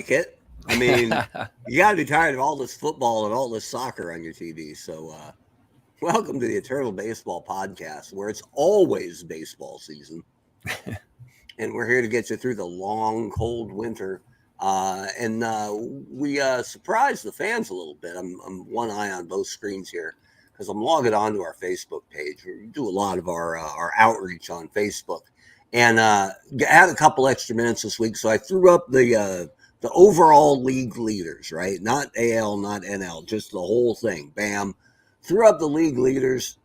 like it. I mean, you got to be tired of all this football and all this soccer on your TV. So, welcome to the Eternal Baseball Podcast, where it's always baseball season. And we're here to get you through the long, cold winter. We surprised the fans a little bit. I'm one eye on both screens here because I'm logging on to our Facebook page. We do a lot of our outreach on Facebook. And had a couple extra minutes this week, so I threw up the overall league leaders, right? Not AL, not NL, just the whole thing. Bam. Threw up the league leaders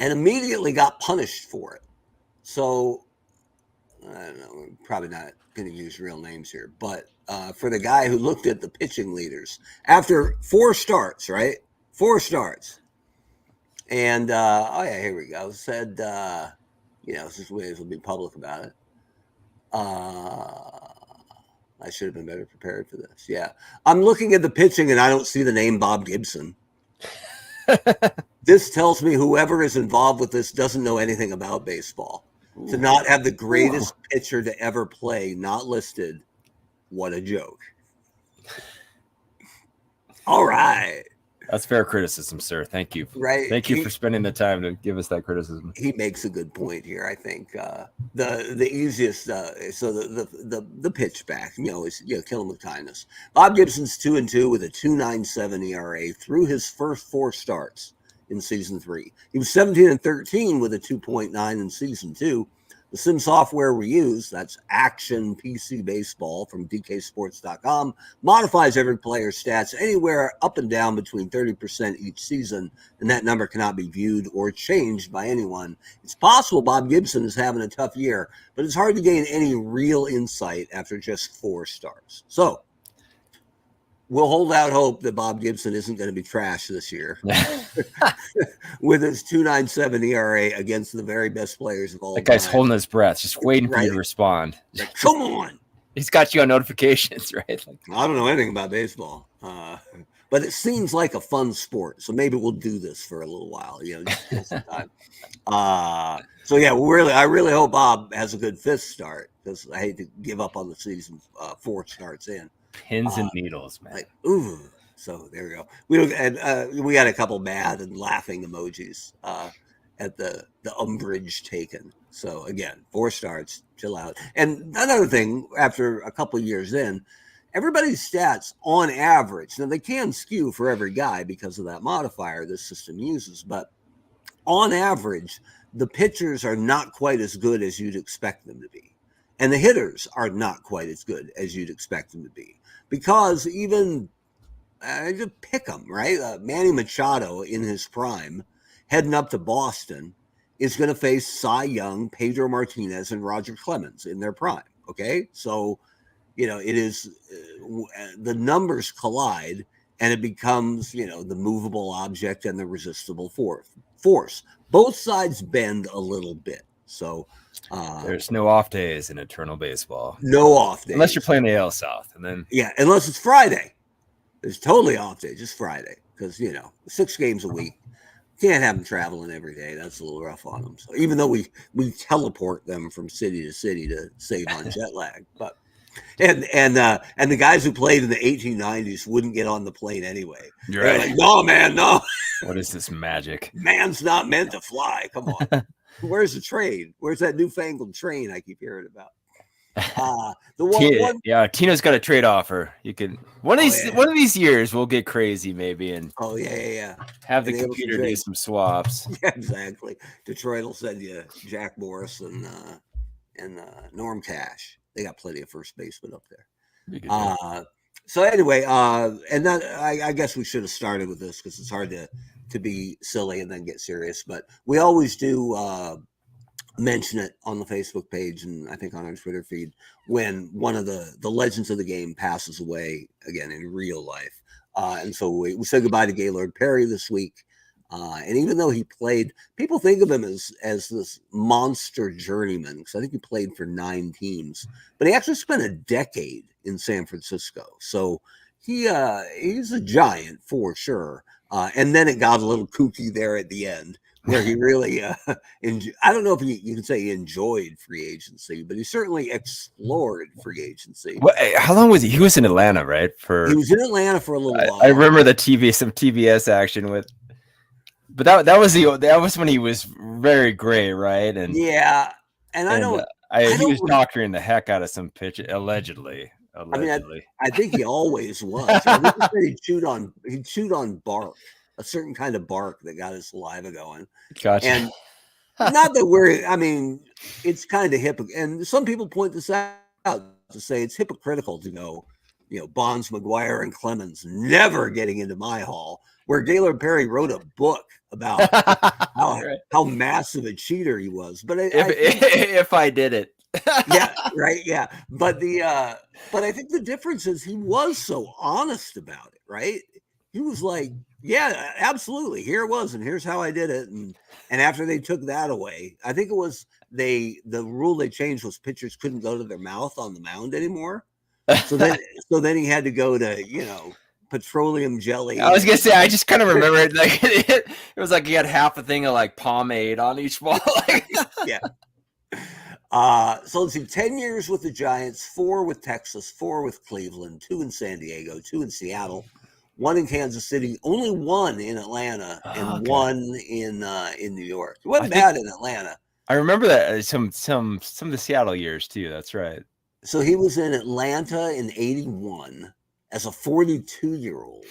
and immediately got punished for it. So, I don't know, we're probably not going to use real names here, but for the guy who looked at the pitching leaders after 4 starts, right? 4 starts. And, here we go. Said, this way will be public about it. I should have been better prepared for this. Yeah. I'm looking at the pitching and I don't see the name Bob Gibson. This tells me whoever is involved with this doesn't know anything about baseball. Ooh. To not have the greatest pitcher to ever play not listed. What a joke. All right. That's fair criticism, sir. Thank you. Right. Thank you for spending the time to give us that criticism. He makes a good point here. I think the easiest. So the pitch back, is kill him with kindness. Bob Gibson's 2-2 with a 2.97 ERA through his first 4 starts in season 3. He was 17-13 with a 2.9 in season 2. The sim software we use, that's Action PC Baseball from DKSports.com, modifies every player's stats anywhere up and down between 30% each season, and that number cannot be viewed or changed by anyone. It's possible Bob Gibson is having a tough year, but it's hard to gain any real insight after just 4 starts. So, we'll hold out hope that Bob Gibson isn't going to be trash this year with his 2.97 ERA against the very best players of all time. That guy's holding his breath, just waiting for you to respond. Like, come on. He's got you on notifications, right? I don't know anything about baseball, but it seems like a fun sport. So maybe we'll do this for a little while, just get some time. I really hope Bob has a good 5th start because I hate to give up on the season 4 starts in. Pins and needles, man. Ooh. So there we go. We had a couple mad and laughing emojis at the umbrage taken. So again, 4 starts, chill out. And another thing, after a couple of years in, everybody's stats on average, now they can skew for every guy because of that modifier this system uses, but on average, the pitchers are not quite as good as you'd expect them to be. And the hitters are not quite as good as you'd expect them to be. Because even, just pick them, right? Manny Machado in his prime, heading up to Boston, is going to face Cy Young, Pedro Martinez, and Roger Clemens in their prime, okay? So, it is, the numbers collide, and it becomes, the movable object and the resistible force. Both sides bend a little bit, so... there's no off days in Eternal Baseball. No off days. Unless you're playing the AL South. And then unless it's Friday. There's totally off day, just Friday. Because, 6 games a week. Can't have them traveling every day. That's a little rough on them. So even though we teleport them from city to city to save on jet lag. But and the guys who played in the 1890s wouldn't get on the plane anyway. You're right. They're like, no, man, no. What is this magic? Man's not meant to fly. Come on. Where's the train? Where's that newfangled train I keep hearing about? Tino's got a trade offer. You can one of these years we'll get crazy maybe and have the computer do some swaps. Yeah, exactly. Detroit will send you Jack Morris and Norm Cash. They got plenty of first basemen up there. So anyway, and that I guess we should have started with this because it's hard to be silly and then get serious, but we always do mention it on the Facebook page and I think on our Twitter feed when one of the legends of the game passes away again in real life. And so we said goodbye to Gaylord Perry this week. And even though he played, people think of him as this monster journeyman because I think he played for 9 teams, but he actually spent a decade in San Francisco. So he's a giant for sure. And then it got a little kooky there at the end where he really, I don't know if you can say he enjoyed free agency, but he certainly explored free agency. How long was he? He was in Atlanta, right? He was in Atlanta for a little while. I remember some TBS action with, but that was when he was very great, right? And yeah, and I don't. He was doctoring the heck out of some pitch, allegedly. I mean, I think he always was. I think he chewed on bark, a certain kind of bark that got his saliva going. Gotcha. And not that I mean, it's kind of hypocritical. And some people point this out to say it's hypocritical to go, Bonds, McGuire, and Clemens never getting into my hall, where Gaylord Perry wrote a book about how massive a cheater he was. But if I did it. Yeah, right. Yeah. But I think the difference is he was so honest about it, right? He was like, yeah, absolutely. Here it was, and here's how I did it. And after they took that away, I think it was the rule they changed was pitchers couldn't go to their mouth on the mound anymore. So then he had to go to, petroleum jelly. I was gonna say, I just kind of remember it like it was like he had half a thing of like pomade on each ball. Yeah. So let's see, 10 years with the Giants, 4 with Texas, 4 with Cleveland, 2 in San Diego, 2 in Seattle, 1 in Kansas City, only 1 in Atlanta, and 1 in New York. It wasn't bad in Atlanta. I remember that some of the Seattle years too. That's right. So he was in Atlanta in 81 as a 42-year-old.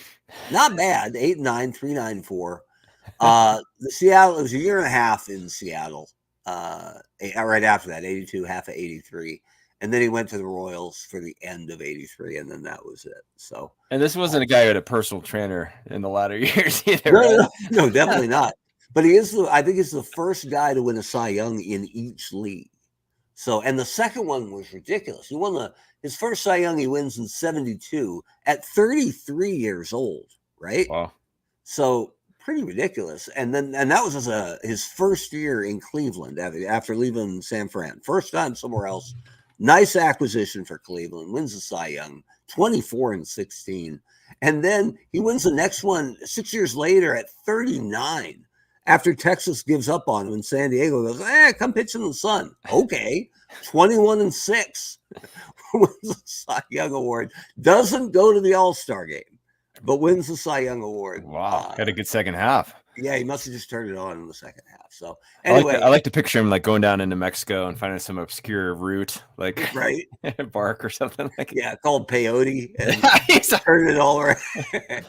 Not bad. 8-9, 3.94. The Seattle, it was a year and a half in Seattle. Right after that, 82, half of 83. And then he went to the Royals for the end of 83, and then that was it. So, and this wasn't a guy who had a personal trainer in the latter years either. No, definitely not. But I think he's the first guy to win a Cy Young in each league. So, and the second one was ridiculous. He won his first Cy Young he wins in 72 at 33 years old, right? Wow. So pretty ridiculous. And that was his first year in Cleveland after leaving San Fran. First time somewhere else. Nice acquisition for Cleveland. Wins the Cy Young, 24-16. And then he wins the next one 6 years later at 39. After Texas gives up on him, and San Diego goes, come pitch in the sun. Okay, 21-6 wins the Cy Young Award. Doesn't go to the All-Star game, but wins the Cy Young Award. Wow, got a good second half. Yeah, he must have just turned it on in the second half. So anyway, I like to picture him like going down into Mexico and finding some obscure root, like right, bark or something like. Yeah, called peyote, and turning it all around.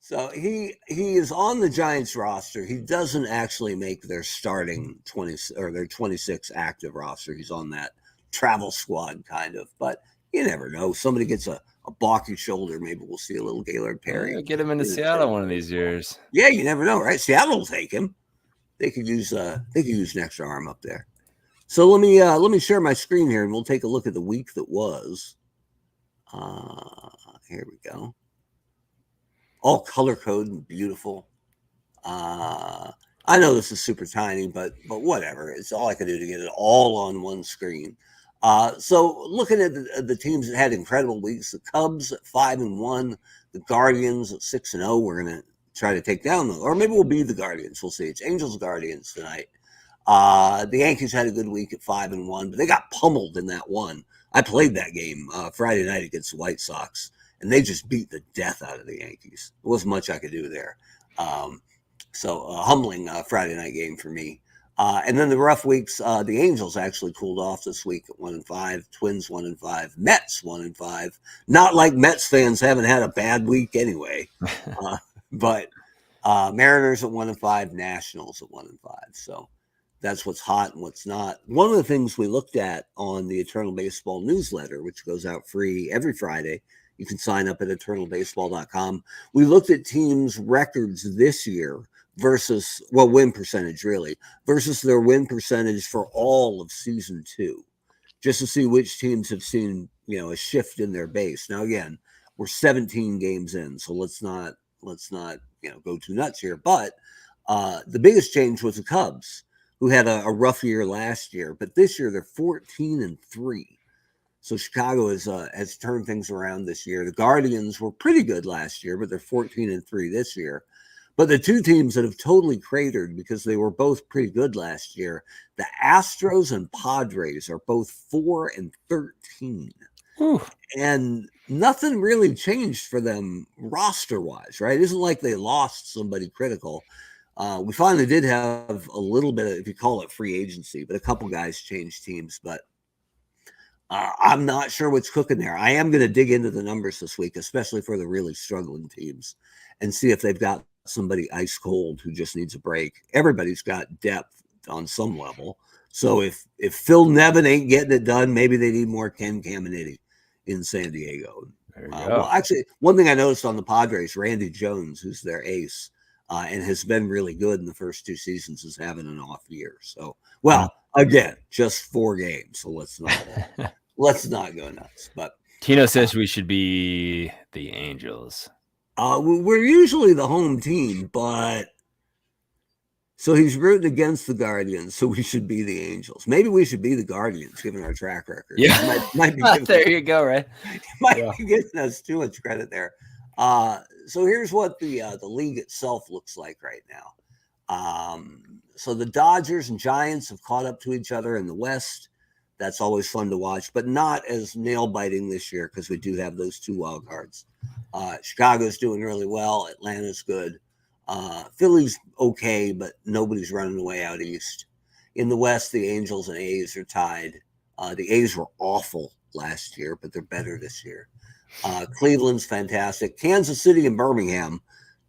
So he is on the Giants roster. He doesn't actually make their starting 20 or their 26 active roster. He's on that travel squad kind of, but you never know. Somebody gets a balky shoulder. Maybe we'll see a little Gaylord Perry. Get him into Seattle one of these years. Yeah, you never know, right? Seattle will take him. They could use an extra arm up there. So let me share my screen here, and we'll take a look at the week that was. Here we go. All color code and beautiful. I know this is super tiny, but whatever. It's all I could do to get it all on one screen. So looking at the teams that had incredible weeks, the Cubs at 5-1, the Guardians at 6-0. We're gonna try to take down them, or maybe we'll be the Guardians. We'll see. It's Angels Guardians tonight. The Yankees had a good week at 5-1, but they got pummeled in that one. I played that game Friday night against the White Sox, and they just beat the death out of the Yankees. There wasn't much I could do there. So a humbling Friday night game for me. And then the rough weeks, the Angels actually cooled off this week at 1-5, Twins 1-5, Mets 1-5. Not like Mets fans haven't had a bad week anyway. But Mariners at 1-5, Nationals at 1-5. So that's what's hot and what's not. One of the things we looked at on the Eternal Baseball newsletter, which goes out free every Friday, you can sign up at eternalbaseball.com. We looked at teams' records this year versus, win percentage really, versus their win percentage for all of season 2, just to see which teams have seen, a shift in their base. Now, again, we're 17 games in, so let's not, go too nuts here. But the biggest change was the Cubs, who had a rough year last year, but this year they're 14-3. So Chicago has turned things around this year. The Guardians were pretty good last year, but they're 14-3 this year. But the two teams that have totally cratered because they were both pretty good last year, the Astros and Padres are both 4-13. Ooh. And nothing really changed for them roster-wise, right? It isn't like they lost somebody critical. We finally did have a little bit of, if you call it free agency, but a couple guys changed teams. But I'm not sure what's cooking there. I am going to dig into the numbers this week, especially for the really struggling teams, and see if they've got somebody ice cold who just needs a break. Everybody's got depth on some level. So if Phil Nevin ain't getting it done, maybe they need more Ken Caminiti in San Diego. Well, actually, one thing I noticed on the Padres, Randy Jones, who's their ace, and has been really good in the first 2 seasons, is having an off year. So, well, again, just 4 games. So let's not go nuts. But Tino says we should be the Angels. We're usually the home team, but so he's rooting against the Guardians, so we should be the Angels. Maybe we should be the Guardians, given our track record. Yeah, might be there you go, right? Might be giving us too much credit there. So here's what the league itself looks like right now. So the Dodgers and Giants have caught up to each other in the West. That's always fun to watch, but not as nail-biting this year because we do have those 2 wild cards. Chicago's doing really well. Atlanta's good. Philly's okay, but nobody's running away out east. In the West, the Angels and A's are tied. The A's were awful last year, but they're better this year. Cleveland's fantastic. Kansas City and Birmingham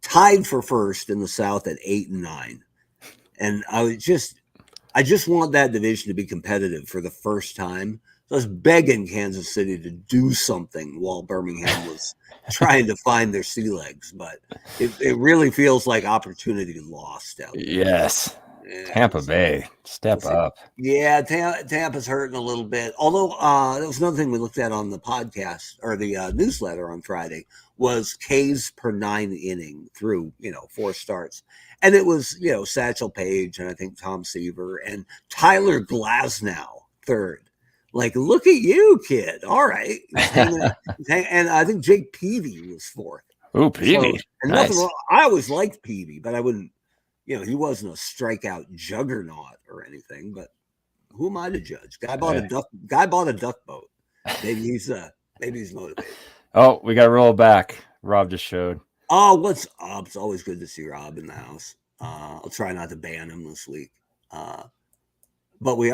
tied for first in the South at 8-9. And I just want that division to be competitive for the first time. So I was begging Kansas City to do something while Birmingham was trying to find their sea legs, but it really feels like opportunity lost out there. Yes. Yeah, Tampa Bay, step up. Yeah, Tampa's hurting a little bit. Although that was another thing we looked at on the podcast or the newsletter on Friday was Ks per 9 inning through 4 starts, and it was Satchel Paige and I think Tom Seaver and Tyler Glasnow third. Like, look at you, kid. All right, and I think Jake Peavy was 4th. Oh, Peavy, so, and nice. Nothing wrong. I always liked Peavy, but I wouldn't. He wasn't a strikeout juggernaut or anything, but who am I to judge? Guy bought a duck boat. Maybe he's motivated. Oh, we got to roll back. Rob just showed. Oh, what's up? It's always good to see Rob in the house. I'll try not to ban him this week. But we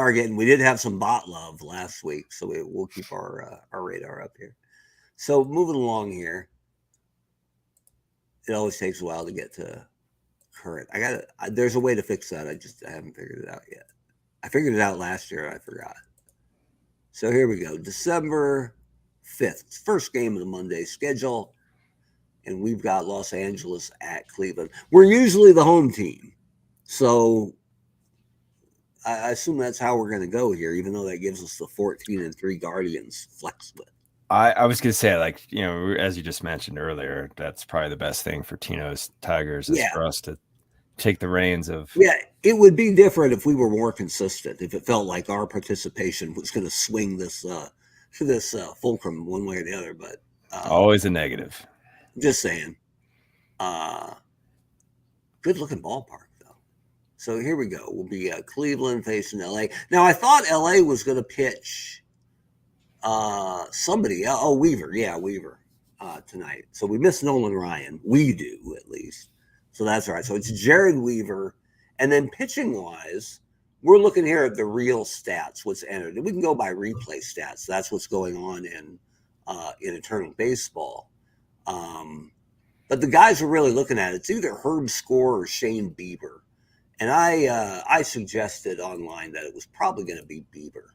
did have some bot love last week, so we'll keep our radar up here. So moving along here, it always takes a while to get to current. There's a way to fix that. I haven't figured it out yet. I figured it out last year and I forgot. So here we go. December 5th, first game of the Monday schedule. And we've got Los Angeles at Cleveland. We're usually the home team. So I assume that's how we're going to go here, even though that gives us the 14-3 Guardians flex split. I was going to say, as you just mentioned earlier, that's probably the best thing for Tino's Tigers is for us to take the reins of. Yeah, it would be different if we were more consistent, if it felt like our participation was going to swing this fulcrum one way or the other. But always a negative. Just saying. Good looking ballpark, though. So here we go. We'll be Cleveland facing LA. Now, I thought LA was going to pitch somebody. Oh, Weaver. Yeah, Weaver tonight. So we miss Nolan Ryan. We do, at least. So that's all right. So it's Jared Weaver. And then pitching-wise, we're looking here at the real stats, what's entered. And we can go by replay stats. That's what's going on in Eternal Baseball. But the guys we're really looking at, it's either Herb Score or Shane Bieber. And I suggested online that it was probably going to be Bieber.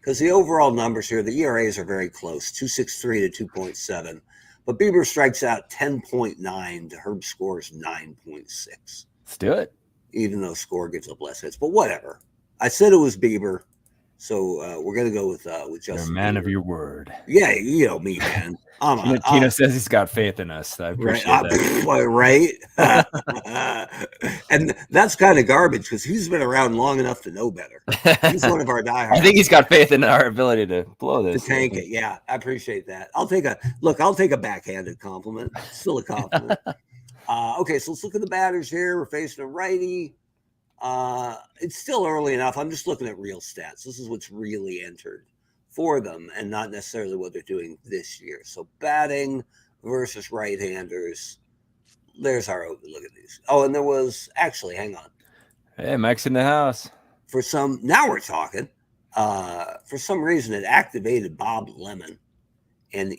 Because the overall numbers here, the ERAs are very close, 2.63 to 2.7. But Bieber strikes out 10.9 to Herb Score's 9.6. Let's do it. Even though Score gives up less hits. But whatever. I said it was Bieber. So we're going to go with Justin. You're a man of your word. Yeah, you know me, man. Tino says he's got faith in us. I appreciate that. Right? And that's kind of garbage because he's been around long enough to know better. He's one of our diehards. I think he's got faith in our ability to blow this. To tank it, yeah. I appreciate that. I'll take a backhanded compliment. Still a compliment. Okay, so let's look at the batters here. We're facing a righty. It's still early enough. I'm just looking at real stats. This is what's really entered for them and not necessarily what they're doing this year. So batting versus right-handers. There's our look at these. Oh, and there was actually, hang on. Hey, Mike's in the house. Now we're talking. For some reason, it activated Bob Lemon and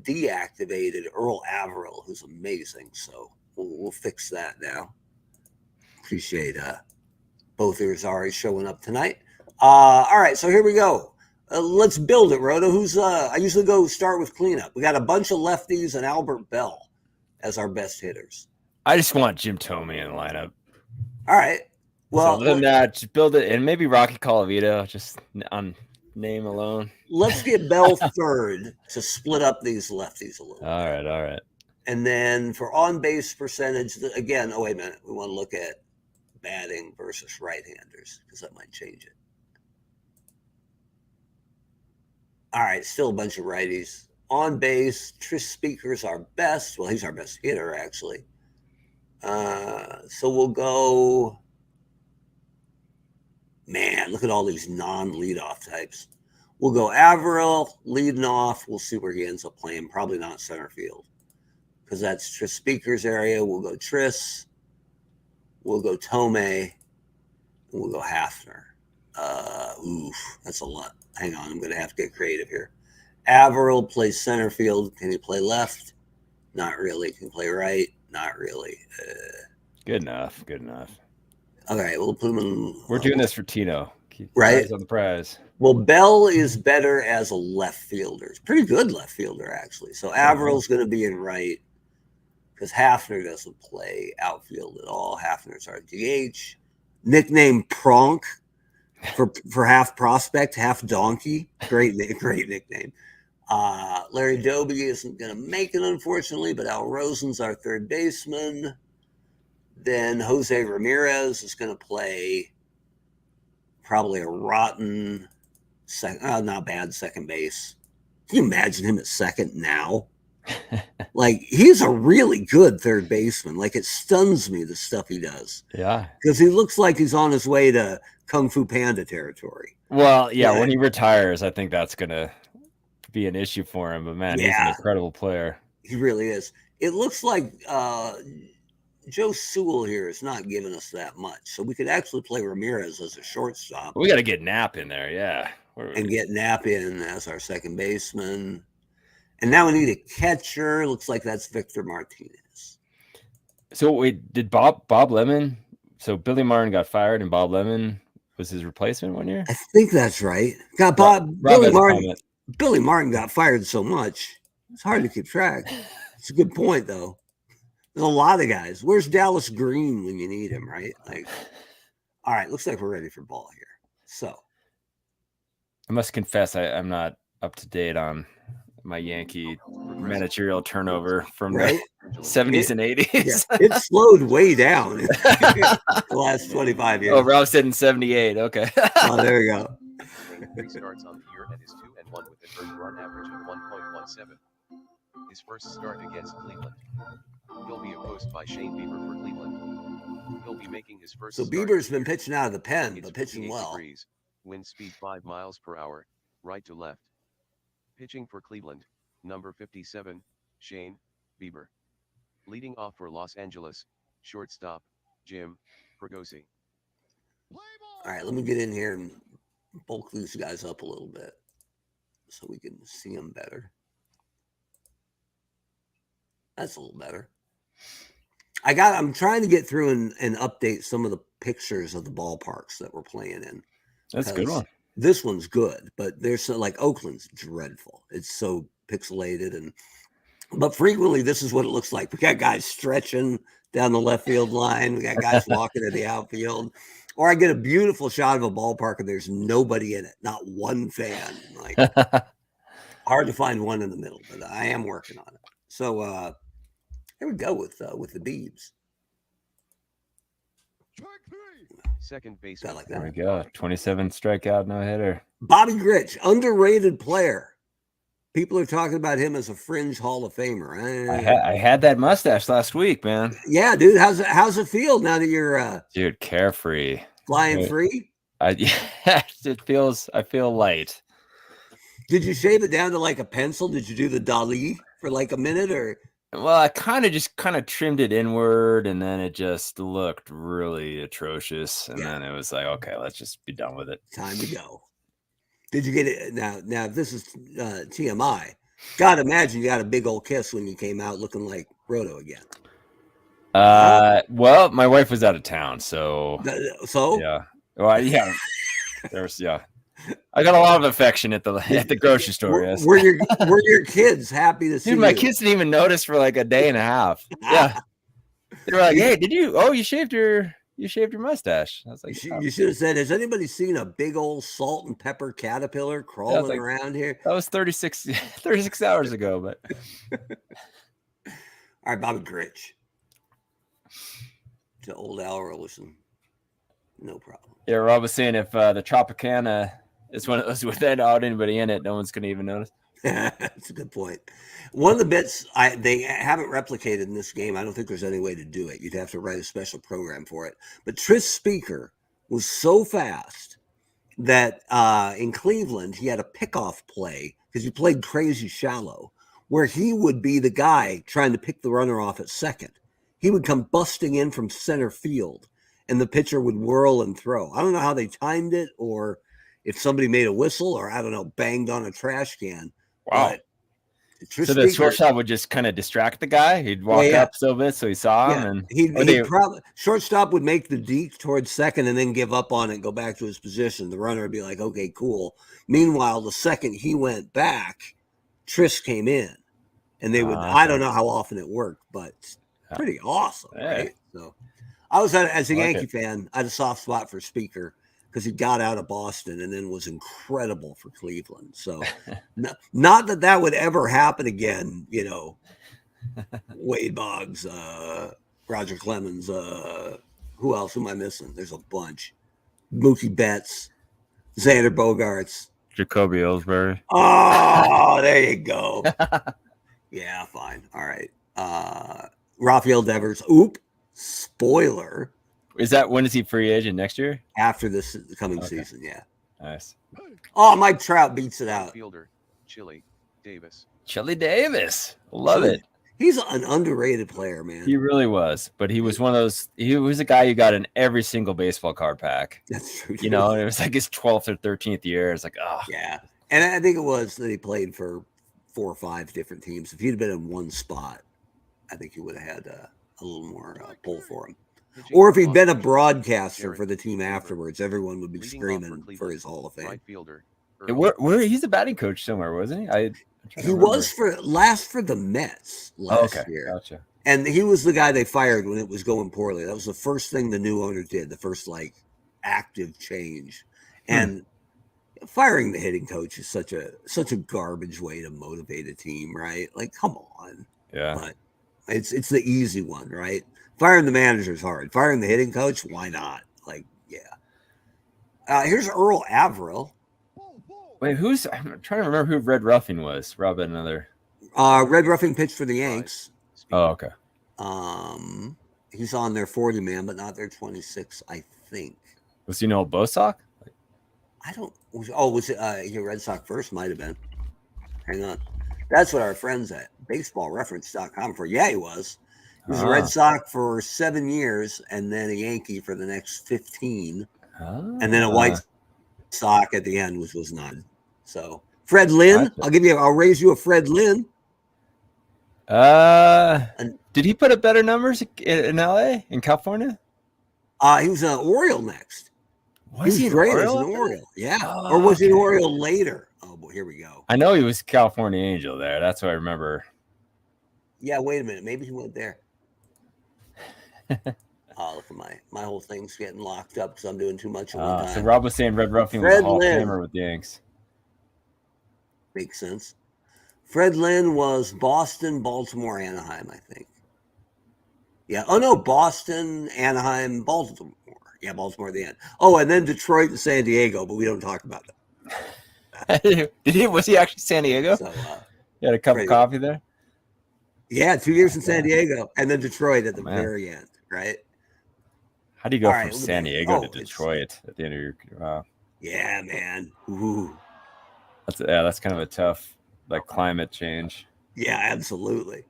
deactivated Earl Averill, who's amazing. So we'll fix that now. Appreciate both Irizarry showing up tonight. All right, so here we go. Let's build it, Rhoda. I usually go start with cleanup. We got a bunch of lefties and Albert Bell as our best hitters. I just want Jim Thome in the lineup. All right. Well, so other than that, just build it, and maybe Rocky Colavito, just on name alone. Let's get Bell third to split up these lefties a little. All right. And then for on-base percentage, again, wait a minute. We want to look at batting versus right-handers because that might change it. All right, still a bunch of righties. On base, Tris Speaker's our best. Well, he's our best hitter, actually. So we'll go... Man, look at all these non-leadoff types. We'll go Averill leading off. We'll see where he ends up playing. Probably not center field because that's Tris Speaker's area. We'll go Tris. We'll go Thome. And we'll go Hafner. That's a lot. Hang on, I'm going to have to get creative here. Averill plays center field. Can he play left? Not really. Can he play right? Not really. Good enough. All right, we'll put him in. We're doing this for Tino. Keep right on the prize. Well, Bell is better as a left fielder. He's pretty good left fielder, actually. So Averill's going to be in right because Hafner doesn't play outfield at all. Hafner's our DH. Nickname Pronk for half prospect, half donkey. Great nickname. Larry Doby isn't going to make it, unfortunately, but Al Rosen's our third baseman. Then Jose Ramirez is going to play probably a rotten not bad second base. Can you imagine him at second now? Like, he's a really good third baseman. Like, it stuns me, the stuff he does. Yeah. Because he looks like he's on his way to Kung Fu Panda territory. Well, yeah, when he retires, I think that's going to be an issue for him. But, man, he's an incredible player. He really is. It looks like Joe Sewell here is not giving us that much. So we could actually play Ramirez as a shortstop. We got to get Knapp in there, yeah. And get Knapp in as our second baseman. And now we need a catcher. Looks like that's Victor Martinez. So wait, did Bob Lemon? So Billy Martin got fired, and Bob Lemon was his replacement one year. I think that's right. Billy Martin got fired so much it's hard to keep track. It's a good point, though. There's a lot of guys. Where's Dallas Green when you need him, right? Like, all right, looks like we're ready for ball here. So, I must confess, I'm not up to date on my Yankee managerial turnover from the 70s and 80s. Yeah, it slowed way down in the last 25 years. Oh, Rob said in 78. Okay. Oh, there you go. 3 starts on the year and is 2-1 with an earned run average of 1.17. His first start against Cleveland. He'll be opposed by Shane Bieber for Cleveland. He'll be making his first. So Bieber's been pitching out of the pen, but pitching well. Degrees, wind speed 5 miles per hour, right to left. Pitching for Cleveland, number 57, Shane Bieber. Leading off for Los Angeles, shortstop, Jim Fregosi. All right, let me get in here and bulk these guys up a little bit so we can see them better. That's a little better. I'm trying to get through and update some of the pictures of the ballparks that we're playing in. That's a good one. This one's good, but there's like Oakland's dreadful. It's so pixelated but frequently this is what it looks like. We got guys stretching down the left field line. We got guys walking to the outfield. Or I get a beautiful shot of a ballpark and there's nobody in it, not one fan. Like, hard to find one in the middle, but I am working on it. So here we go with the Beebs. Second base. Like that. There we go. 27 strikeout, no hitter. Bobby Grich, underrated player. People are talking about him as a fringe Hall of Famer. I had that mustache last week, man. Yeah, dude. How's it feel now that you're dude, carefree, flying free? I feel light. Did you shave it down to like a pencil? Did you do the Dali for like a minute or? Well, I kind of trimmed it inward, and then it just looked really atrocious. And then it was like, okay, let's just be done with it. Time to go. Did you get it? Now, if this is TMI, God, imagine you got a big old kiss when you came out looking like Roto again. Well, my wife was out of town, so yeah. Well, yeah. I got a lot of affection at the grocery store. Yes. Were your kids happy to see you? Dude, my kids didn't even notice for like a day and a half. Yeah. They were like, "Hey, you shaved your mustache?" I was like, you should have said, "Has anybody seen a big old salt and pepper caterpillar crawling around here?" That was 36 hours ago, but all right, Bobby Gritch. To old Al Rollison. No problem. Yeah, Rob was saying if the Tropicana is one of those without anybody in it, no one's going to even notice. That's a good point. One of the bits they haven't replicated in this game. I don't think there's any way to do it. You'd have to write a special program for it. But Tris Speaker was so fast that in Cleveland, he had a pickoff play because he played crazy shallow, where he would be the guy trying to pick the runner off at second. He would come busting in from center field, and the pitcher would whirl and throw. I don't know how they timed it, or if somebody made a whistle, or I don't know, banged on a trash can. Wow. So the shortstop would just kind of distract the guy. He'd walk up a bit so he saw him, and shortstop would make the deke towards second and then give up on it and go back to his position. The runner would be like, "Okay, cool." Meanwhile, the second he went back, Tris came in, and they would. I don't know how often it worked, but pretty awesome, right? So, I was as a Yankee fan, I had a soft spot for Speaker because he got out of Boston and then was incredible for Cleveland. So, not that would ever happen again. You know, Wade Boggs, Roger Clemens, who else am I missing? There's a bunch. Mookie Betts, Xander Bogaerts, Jacoby Ellsbury. Oh, there you go. Yeah, fine. All right. Rafael Devers. Spoiler. When is he free agent next year? After this coming season, yeah. Nice. Oh, Mike Trout beats it out. Fielder, Chili Davis. Love it. He's an underrated player, man. He really was, but he was one of those. He was a guy you got in every single baseball card pack. That's true. You know, it was like his 12th or 13th year. It's like, yeah. And I think it was that he played for 4 or 5 different teams. If he'd been in one spot, I think he would have had a little more pull for him. Or if he'd been a broadcaster for the team afterwards, everyone would be screaming for his Hall of Fame. Where he's a batting coach somewhere, wasn't he? He was for the Mets last year. Gotcha. And he was the guy they fired when it was going poorly. That was the first thing the new owner did, the first active change. And firing the hitting coach is such a garbage way to motivate a team, right? Like, come on. Yeah. But it's the easy one, right? Firing the manager is hard. Firing the hitting coach, why not? Like, yeah. Here's Earl Averill. Wait, I'm trying to remember who Red Ruffing was. Robin, another. Red Ruffing pitched for the Yanks. Oh, okay. He's on their 40 man, but not their 26, I think. Was he an old Bosock? I don't. Was it your Red Sox first? Might have been. Hang on. That's what our friends at baseballreference.com for. Yeah, he was. He was a Red Sox for 7 years and then a Yankee for the next 15. And then a White Sox at the end, which was none. So Fred Lynn, I'll raise you a Fred Lynn. Did he put up better numbers in LA, in California? He was an Oriole next. Was he great as an Oriole? Yeah. Or was he an Oriole later? Oh, boy, here we go. I know he was California Angel there. That's what I remember. Yeah, wait a minute. Maybe he went there. Look at my whole thing's getting locked up because I'm doing too much at one time. So Rob was saying Red Ruffing was a Hall of Famer with the Yanks. Makes sense. Fred Lynn was Boston, Baltimore, Anaheim, I think. Yeah. Oh, no, Boston, Anaheim, Baltimore. Yeah, Baltimore at the end. Oh, and then Detroit and San Diego, but we don't talk about that. Was he actually San Diego? So you had a cup of coffee there? Yeah, 2 years in San Diego, and then Detroit at the very end, right? How do you go from San Diego to Detroit at the end of your? Wow. Yeah, man. Ooh. That's kind of a tough climate change. Yeah, absolutely.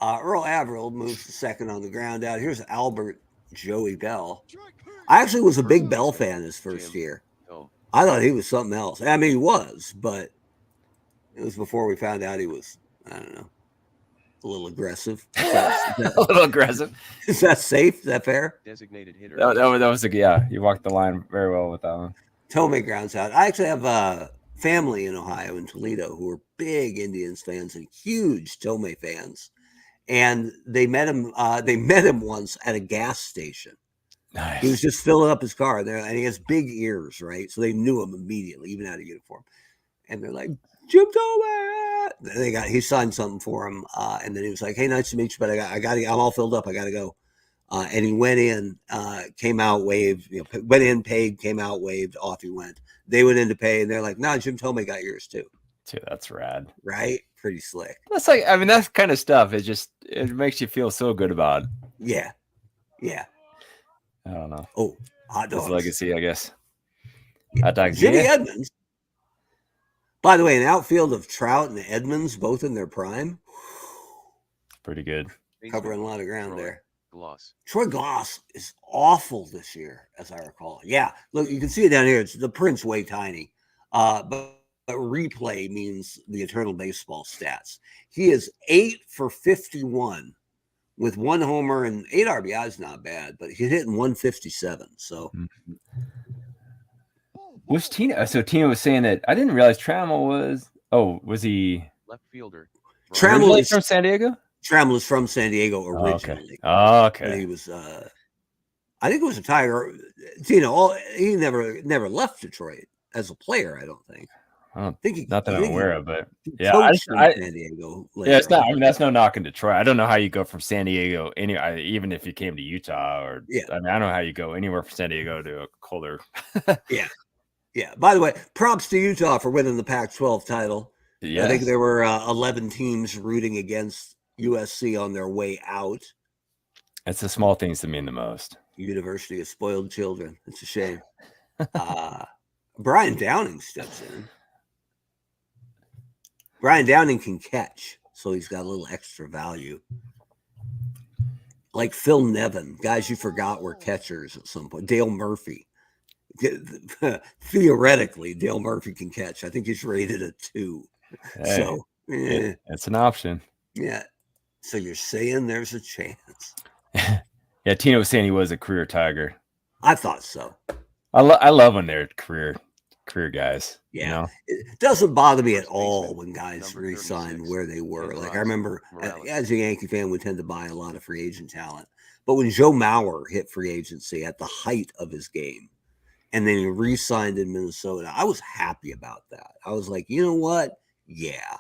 Earl Averill moves to second on the ground out. Here's Albert Joey Bell. I actually was a big Bell fan his first year. I thought he was something else. I mean, he was, but it was before we found out he was, I don't know, a little aggressive. A little aggressive. Is that safe? Is that fair? Designated hitter. That was you walked the line very well with that one. Tomei grounds out. I actually have a family in Ohio, in Toledo, who are big Indians fans and huge Tomei fans. And they met him once at a gas station. Nice. He was just filling up his car there, and he has big ears, right? So they knew him immediately, even out of uniform. And they're like, Jim Tomei. He signed something for him, and then he was like, "Hey, nice to meet you, but I'm all filled up. I got to go." And he went in, came out, waved. Went in, paid, came out, waved. Off he went. They went in to pay, and they're like, "No, Jim Tomei got yours too." Dude, that's rad. Right? Pretty slick. That's that kind of stuff. It makes you feel so good about it. Yeah. Yeah. I don't know. Oh, hot dogs. His legacy, I guess. Hot dogs. Jimmy Edmonds. By the way, an outfield of Trout and Edmonds, both in their prime. Pretty good. Covering a lot of ground Troy there. Glass. Troy Glass is awful this year, as I recall. Yeah, look, you can see it down here. It's the print's way tiny, but replay means the eternal baseball stats. He is 8 for 51 with 1 homer and 8 RBIs. Not bad, but he's hitting 157. So. Mm-hmm. Was Tina? So Tina was saying that I didn't realize Trammell was. Oh, was he left fielder? Trammell is from San Diego. Trammell is from San Diego originally. Oh, okay. But he was. I think it was a Tiger. Tina. He never left Detroit as a player. I don't think. I don't think not that I'm aware of, but yeah, San Diego. Yeah, it's not. I mean, that's no knock in Detroit. I don't know how you go from San Diego even if you came to Utah or. Yeah. I mean, I don't know how you go anywhere from San Diego to a colder. Yeah. Yeah. By the way, props to Utah for winning the Pac-12 title. Yes. I think there were 11 teams rooting against USC on their way out. It's the small things that mean the most. University of spoiled children. It's a shame. Brian Downing steps in. Brian Downing can catch, so he's got a little extra value. Like Phil Nevin, guys you forgot were catchers at some point. Dale Murphy. Theoretically, Dale Murphy can catch. I think he's rated a 2. Hey, so it's an option. Yeah. So you're saying there's a chance. Yeah, Tina was saying he was a career Tiger. I thought so. I love when they're career guys. Yeah. You know? It doesn't bother me at all when guys re-sign where they were. Like I remember as a Yankee fan, we tend to buy a lot of free agent talent. But when Joe Mauer hit free agency at the height of his game, and then he re-signed in Minnesota, I was happy about that. I was like, you know what? Yeah.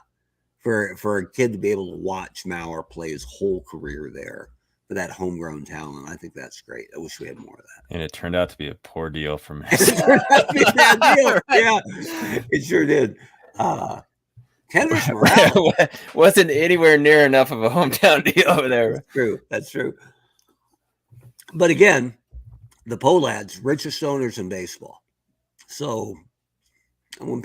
For a kid to be able to watch Mauer play his whole career there for that homegrown talent, I think that's great. I wish we had more of that. And it turned out to be a poor deal for me. It turned out to be a bad deal. Yeah, it sure did. Kendrick Morales wasn't anywhere near enough of a hometown deal over there. That's true. But again, the Pohlads, richest owners in baseball. So when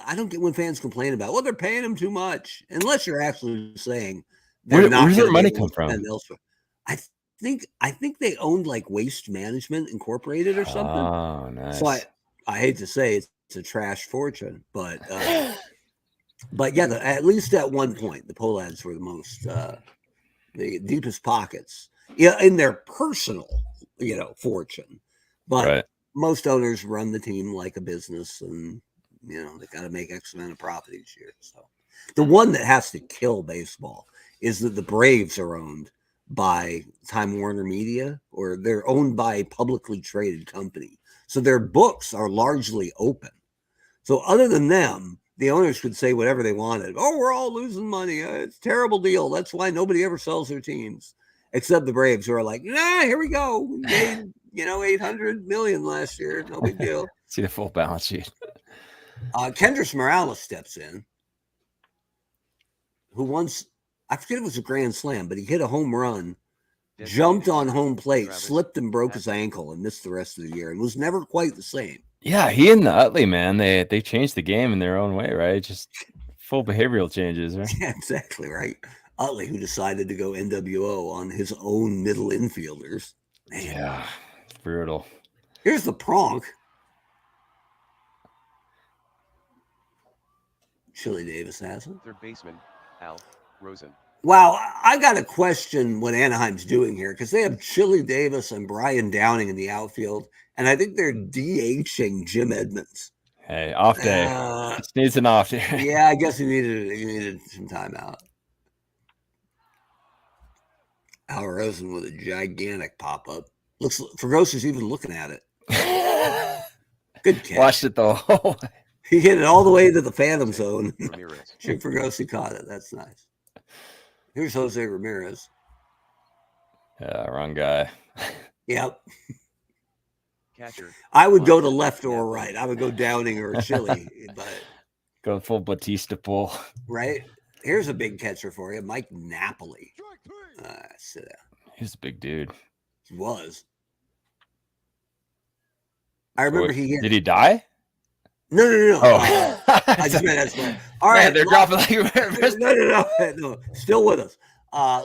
I don't get when fans complain about, well, they're paying them too much, unless you're actually saying where's their money come from? Elsewhere. I think they owned like Waste Management Incorporated or something. Oh, nice. So I hate to say it's a trash fortune, but yeah, at least at one point, the Pohlads were the most the deepest pockets, in their personal, fortune. But most owners run the team like a business, and they got to make X amount of profit each year. So the one that has to kill baseball is that the Braves are owned by Time Warner Media, or they're owned by a publicly traded company. So their books are largely open. So other than them, the owners could say whatever they wanted. Oh, we're all losing money. It's a terrible deal. That's why nobody ever sells their teams, except the Braves, who are like, nah, here we go. We made, $800 million last year. No big deal. See the full balance sheet. Kendrys Morales steps in, who once, I forget it was a grand slam, but he hit a home run, jumped on home plate, slipped and broke his ankle, and missed the rest of the year, and was never quite the same. Yeah, he and the Utley, man, they changed the game in their own way, right? Just full behavioral changes, right? Yeah, exactly, right. Utley, who decided to go NWO on his own middle infielders. Man. Yeah, it's brutal. Here's the pronk. Chili Davis has it. Third baseman, Al Rosen. Wow, I got to question what Anaheim's doing here because they have Chili Davis and Brian Downing in the outfield, and I think they're DHing Jim Edmonds. Hey, off day. Just needs an off day. Yeah, I guess he needed some time out. Al Rosen with a gigantic pop-up. Looks Fergosi's even looking at it. Good catch. Watched it the whole way. He hit it all the way to the Phantom Zone. Chip Fergosi caught it. That's nice. Here's Jose Ramirez. Yeah, wrong guy. Yep. Catcher. I would go to left or right. I would go Downing or Chili, but go full Batista pull. Right. Here's a big catcher for you, Mike Napoli. Sit down. He's a big dude. He was. I remember he hit. Did he die? No. Oh. I just meant that's right. All right. Man, they're dropping like No. Still with us.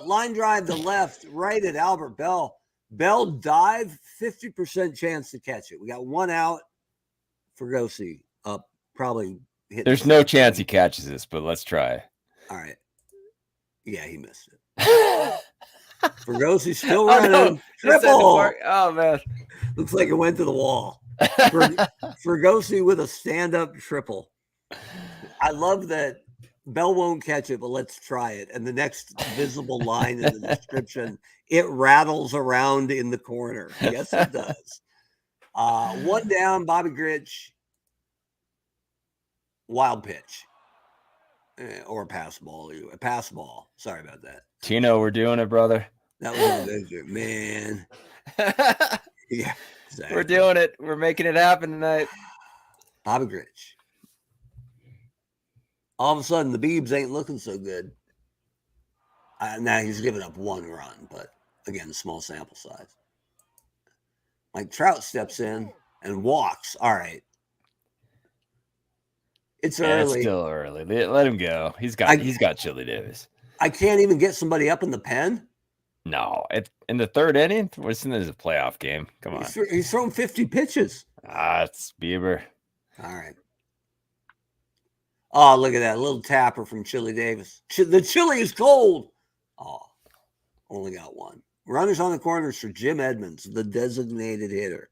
Line drive to left, right at Albert Bell. Bell dive, 50% chance to catch it. We got one out. Fergosi up, probably hit. There's no chance he catches this, but let's try. All right. Yeah, he missed it. Fergosi still running. Triple. Oh, man. Looks like it went to the wall. Fergosi with a stand-up triple. I love that Bell won't catch it, but let's try it. And the next visible line in the description, it rattles around in the corner. Yes, it does. One down, Bobby Grich. Wild pitch. Or a pass ball. A pass ball. Sorry about that. Tino, we're doing it, brother. That was a victory, man. Yeah, exactly. We're doing it. We're making it happen tonight. Bobby Grich. All of a sudden, the Beebs ain't looking so good. Now he's given up one run, but again, small sample size. Mike Trout steps in and walks. All right. It's early. It's still early. Let him go. He's got Chili Davis. I can't even get somebody up in the pen. No, in the third inning, this is a playoff game. Come on. He's thrown 50 pitches. It's Bieber. All right. Oh, look at that little tapper from Chili Davis. The chili is cold. Oh, only got one. Runners on the corners for Jim Edmonds, the designated hitter.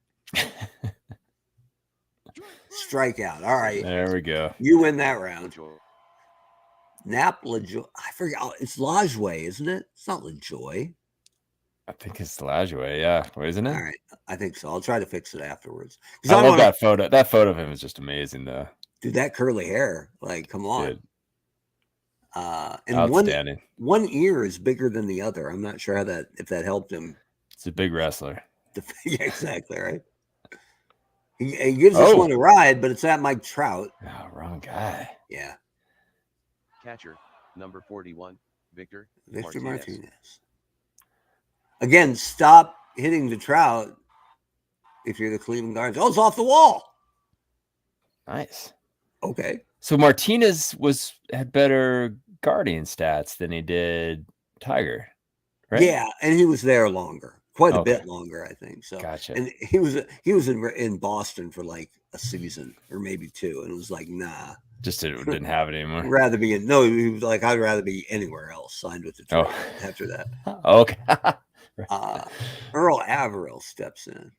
Strikeout. All right. There we go. You win that round. Nap LaJoy. I forget. It's LaJoy, isn't it? It's not LaJoy. I think it's LaJoy. Yeah. Isn't it? All right. I think so. I'll try to fix it afterwards. I love that photo. That photo of him is just amazing, though. Dude, that curly hair. Like, come on. Dude. And outstanding. One ear is bigger than the other. I'm not sure if that helped him. It's a big wrestler. Yeah, exactly, right? He gives this one a ride, but it's at Mike Trout. Oh, wrong guy. Yeah. Catcher, number 41, Victor Martinez. Again, stop hitting the Trout if you're the Cleveland Guardians. Oh, it's off the wall. Nice. Okay. So Martinez had better Guardian stats than he did Tiger, right? Yeah, and he was there longer. Quite a bit longer, I think. So, gotcha. And he was in Boston for like a season or maybe two, and it was like, nah, just didn't have it anymore. Rather be he was like, I'd rather be anywhere else. Signed with Detroit after that. Okay. Earl Averill steps in.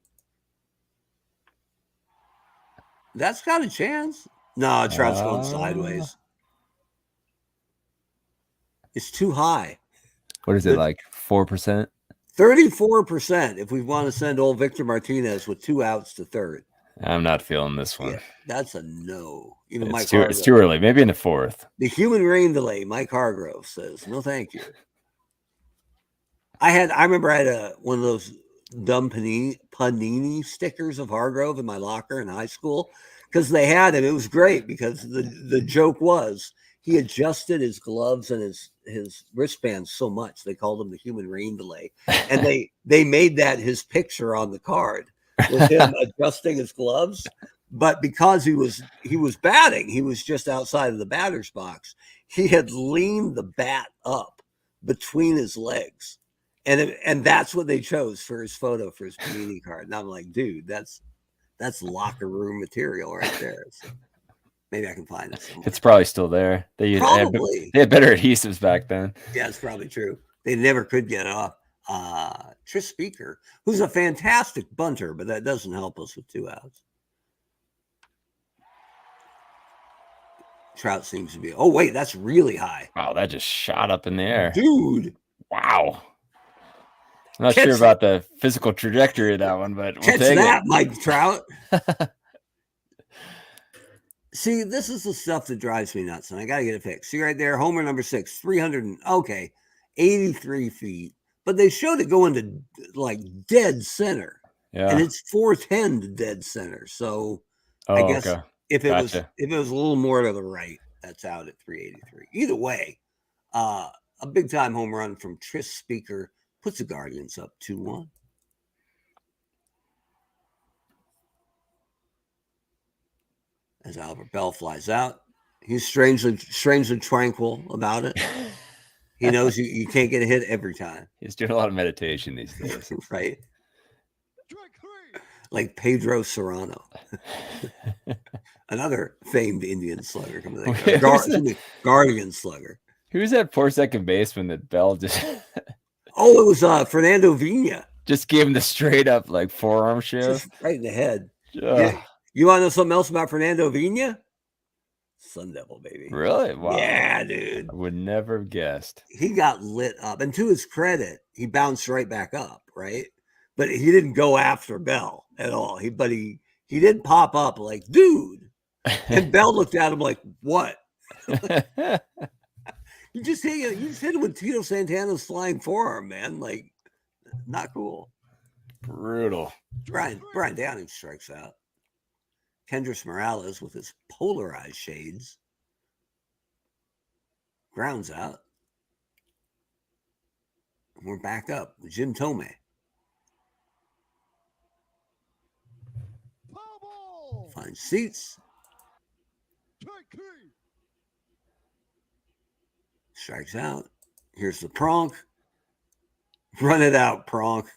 That's got a chance. No, Trout's going sideways. It's too high. What is it, like 4%? 34% if we want to send old Victor Martinez with 2 outs to third. I'm not feeling this one. Yeah, that's a no. Even it's too early. Maybe in the 4th. The human rain delay, Mike Hargrove says, no thank you. I remember I had one of those dumb panini stickers of Hargrove in my locker in high school because they had him. It was great because the joke was he adjusted his gloves and his wristbands so much they called him the human rain delay, and they made that his picture on the card with him adjusting his gloves. But because he was batting, he was just outside of the batter's box. He had leaned the bat up between his legs, and that's what they chose for his photo for his community card. And I'm like, dude, that's locker room material right there. So maybe I can find it somewhere. It's probably still there. They had better adhesives back then. Yeah, it's probably true. They never could get it off. Tris Speaker, who's a fantastic bunter, but that doesn't help us with 2 outs. Trout seems to be. Oh wait, that's really high. Wow, that just shot up in the air, dude. Wow. I'm not sure about the physical trajectory of that one, but we'll take that, it. Mike Trout. See, this is the stuff that drives me nuts, and I got to get it fixed. See right there, homer number 6, 83 feet, but they showed it going to like dead center, and it's 410 to dead center. So I guess if it was a little more to the right, that's out at 383. Either way, a big time home run from Tris Speaker puts the Guardians up 2-1. As Albert Bell flies out, he's strangely tranquil about it. He knows you can't get a hit every time. He's doing a lot of meditation these days, right? Like Pedro Serrano, another famed Indian slugger. Guardian slugger. Who's that poor second baseman that Bell just? Oh, it was Fernando Vina. Just gave him the straight up like forearm shove. Just right in the head. Yeah. You want to know something else about Fernando Vina? Sun Devil, baby. Really? Wow. Yeah, dude. I would never have guessed. He got lit up. And to his credit, he bounced right back up, right? But he didn't go after Bell at all. He did pop up like, dude. And Bell looked at him like, what? You just hit him with Tito Santana's flying forearm, man. Like, not cool. Brutal. Brian Downing strikes out. Kendrys Morales with his polarized shades grounds out. And we're back up. Jim Thome. Finds seats. Strikes out. Here's the Pronk. Run it out, Pronk.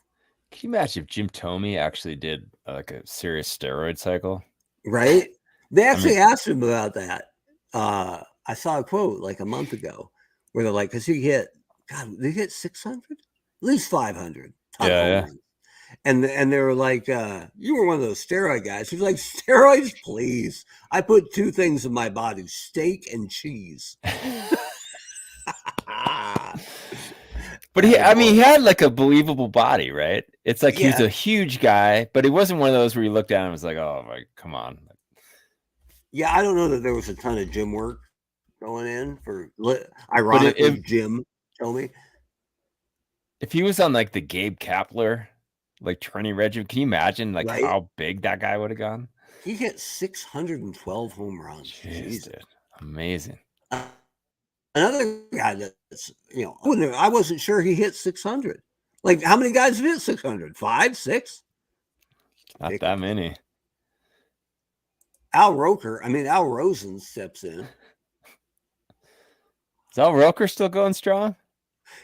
Can you imagine if Jim Thome actually did like a serious steroid cycle? Right? They actually asked him about that. I saw a quote like a month ago where they're like, because he hit 600? At least 500. Yeah. And they were like, you were one of those steroid guys. He's like, steroids, please. I put 2 things in my body, steak and cheese. But he had like a believable body, right? It's like he's a huge guy, but he wasn't one of those where you looked at him and was like, oh, my, come on. Yeah, I don't know that there was a ton of gym work going in for, ironically, Jim told me. If he was on like the Gabe Kapler, like training regimen, can you imagine like how big that guy would have gone? He hit 612 home runs. Jeez, dude. Amazing. Another guy that's, I wasn't sure he hit 600. Like, how many guys have hit 600? 5, 6? Not that many. Al Rosen steps in. Is Al Roker still going strong?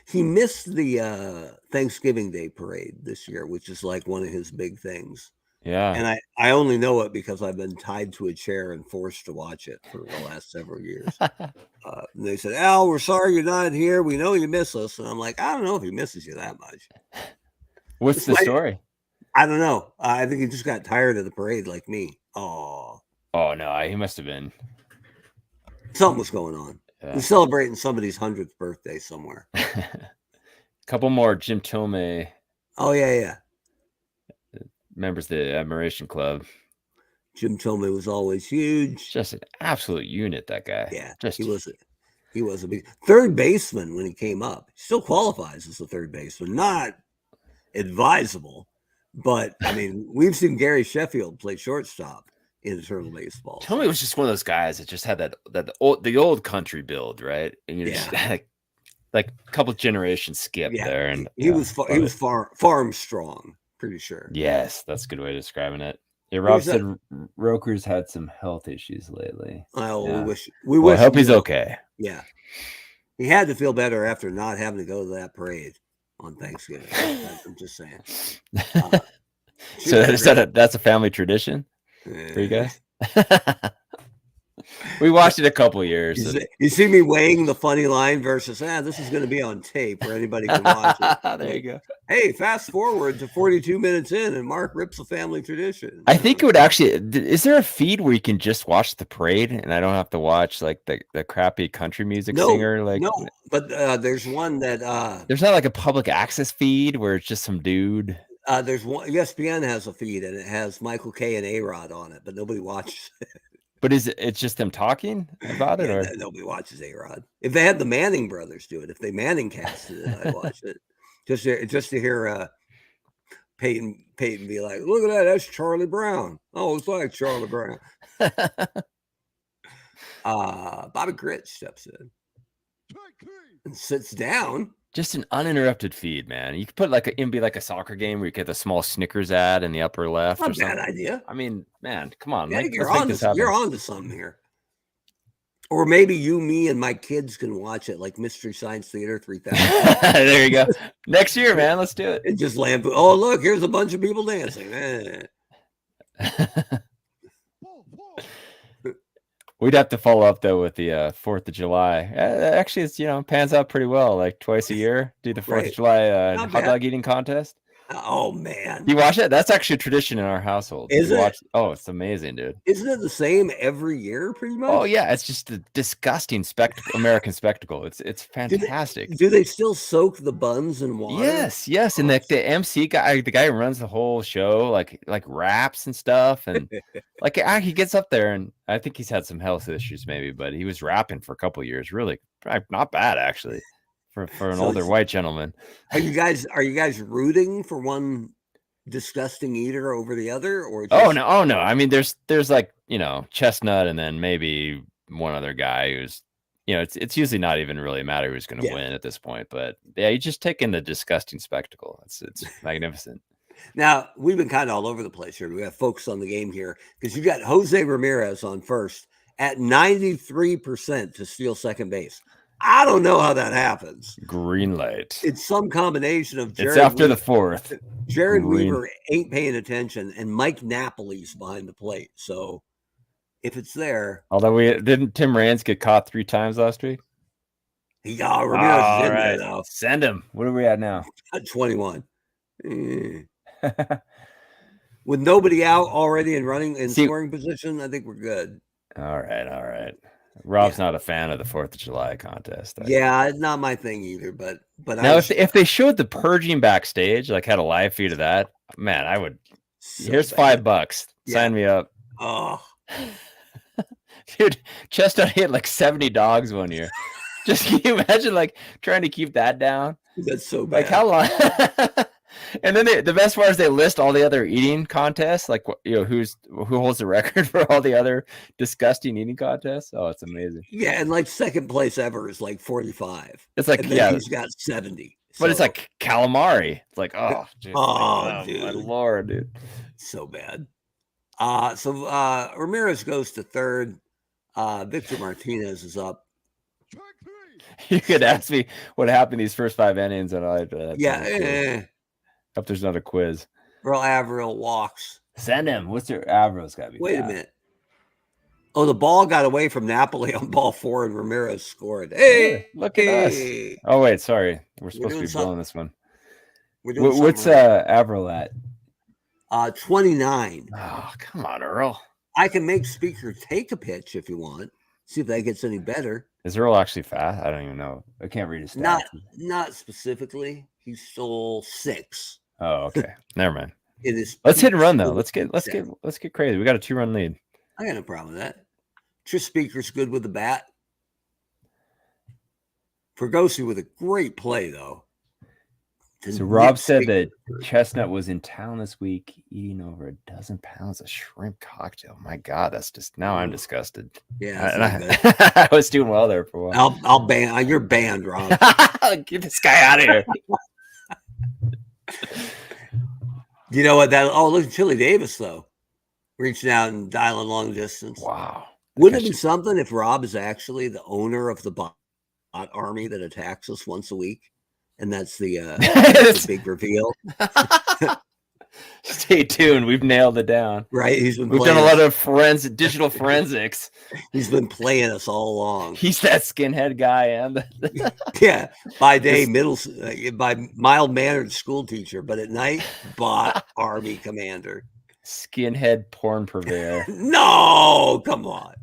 He missed the Thanksgiving Day parade this year, which is like one of his big things. Yeah. And I only know it because I've been tied to a chair and forced to watch it for the last several years. And they said, Al, we're sorry you're not here. We know you miss us. And I'm like, I don't know if he misses you that much. What's the story? I don't know. I think he just got tired of the parade like me. Oh no, he must have been. Something was going on. Yeah. We're celebrating somebody's 100th birthday somewhere. Couple more Jim Thome. Oh, yeah. Members of the Admiration Club. Jim Thome was always huge. Just an absolute unit, that guy. Yeah, he was a big third baseman when he came up. He still qualifies as a third baseman. Not advisable, but I mean, we've seen Gary Sheffield play shortstop internal baseball. Tell me, it was just one of those guys that just had the old country build, right? And you just like a couple generations skipped there, and he was farm strong, pretty sure. Yes, that's a good way of describing it. Yeah, Rob said Roker's had some health issues lately. Oh, yeah. we wish. I hope he's okay. Yeah, he had to feel better after not having to go to that parade on Thanksgiving. I'm just saying. So that's a family tradition for you guys? We watched it a couple years. You see me weighing the funny line versus, this is going to be on tape where anybody can watch it. There you go. Hey, fast forward to 42 minutes in and Mark rips a family tradition. I think it would actually, is there a feed where you can just watch the parade and I don't have to watch like the crappy country music singer? Like, no, but there's one that... there's not like a public access feed where it's just some dude. There's one, ESPN has a feed and it has Michael K and A-Rod on it, but nobody watches it. But it's just them talking about it, or nobody watches A-Rod? If they had the Manning brothers do it, if they Manning casted it, I watched it just to hear Peyton be like, "Look at that, that's Charlie Brown." Oh, it's like Charlie Brown. Bobby Grit steps in and sits down. Just an uninterrupted feed, man. You could put it'd be like a soccer game where you get the small Snickers ad in the upper left. Not a bad idea. I mean, man, come on. Yeah, you're on to something here. Or maybe you, me, and my kids can watch it like Mystery Science Theater 3000. There you go. Next year, man. Let's do it. And just lampoon. Oh, look, here's a bunch of people dancing. We'd have to follow up though with the 4th of July. Actually, it's pans out pretty well. Like twice a year, do the 4th of July hot dog eating contest. Oh man, you watch it? That's actually a tradition in our household. Is it? Oh, it's amazing, dude. Isn't it the same every year, pretty much? Oh yeah, it's just a disgusting American spectacle. It's fantastic. Do they still soak the buns in water? Yes, and the MC guy, the guy who runs the whole show, like raps and stuff, and like he gets up there, and I think he's had some health issues maybe, but he was rapping for a couple of years, really not bad actually. For an older white gentleman. Are you guys rooting for one disgusting eater over the other, or just... oh no I mean there's like Chestnut and then maybe one other guy who's it's usually not even really a matter who's going to win at this point, but yeah, you just take in the disgusting spectacle. It's magnificent. Now we've been kind of all over the place here. We have focused on the game here because you got Jose Ramirez on first at 93% to steal second base. I don't know how that happens. Green light. It's some combination of Jared. It's after the 4th. Jared Weaver ain't paying attention, and Mike Napoli's behind the plate. So if it's there, although didn't Tim Raines get caught 3 times last week? He got Ramirez is in there now. Send him. What are we at now? At 21. With nobody out already and running in scoring position, I think we're good. All right. Rob's not a fan of the 4th of July contest. It's not my thing either. But now, if they showed the purging backstage, like had a live feed of that, man, I would. Here's $5. Sign me up. Oh, dude, Chestnut hit like 70 dogs one year. Just can you imagine like trying to keep that down? That's so bad. Like how long? And then the best part is they list all the other eating contests, like who holds the record for all the other disgusting eating contests. Oh, it's amazing. Yeah, and like second place ever is like 45. It's like he's got 70. But it's like calamari. It's like dude, dude, my lord, dude, so bad. So Ramirez goes to third. Victor Martinez is up. You could ask me what happened these first 5 innings, and I hope there's not a quiz. Earl Averill walks. Send him. What's their Averill's got to be? Wait a minute. Oh, the ball got away from Napoli on ball 4, and Ramirez scored. Hey, look at us. Oh wait, sorry. We're supposed to be blowing this one. What's Averill at? 29. Oh, come on, Earl. I can make Speaker take a pitch if you want. See if that gets any better. Is Earl actually fast? I don't even know. I can't read his stats. Not specifically. He stole 6. Oh, okay. Never mind. Let's hit and run though. Let's get crazy. We got a 2-run lead. I got no problem with that. Tris Speaker's good with the bat. Fergosi with a great play though. So Rob said that Chestnut was in town this week eating over 12 pounds of shrimp cocktail. My God, that's just now I'm disgusted. Yeah, that's not good. I was doing well there for a while. I'll ban. You're banned, Rob. Get this guy out of here. You know what? Look at Chili Davis though, reaching out and dialing long distance. Wow. Wouldn't it be something if Rob is actually the owner of the bot army that attacks us once a week? And that's the big reveal. Stay tuned. We've nailed it down. Right. We've done a lot of digital forensics. He's been playing us all along. He's that skinhead guy. And yeah. By day, by mild-mannered school teacher, but at night, bot army commander. Skinhead porn purveyor. No, come on.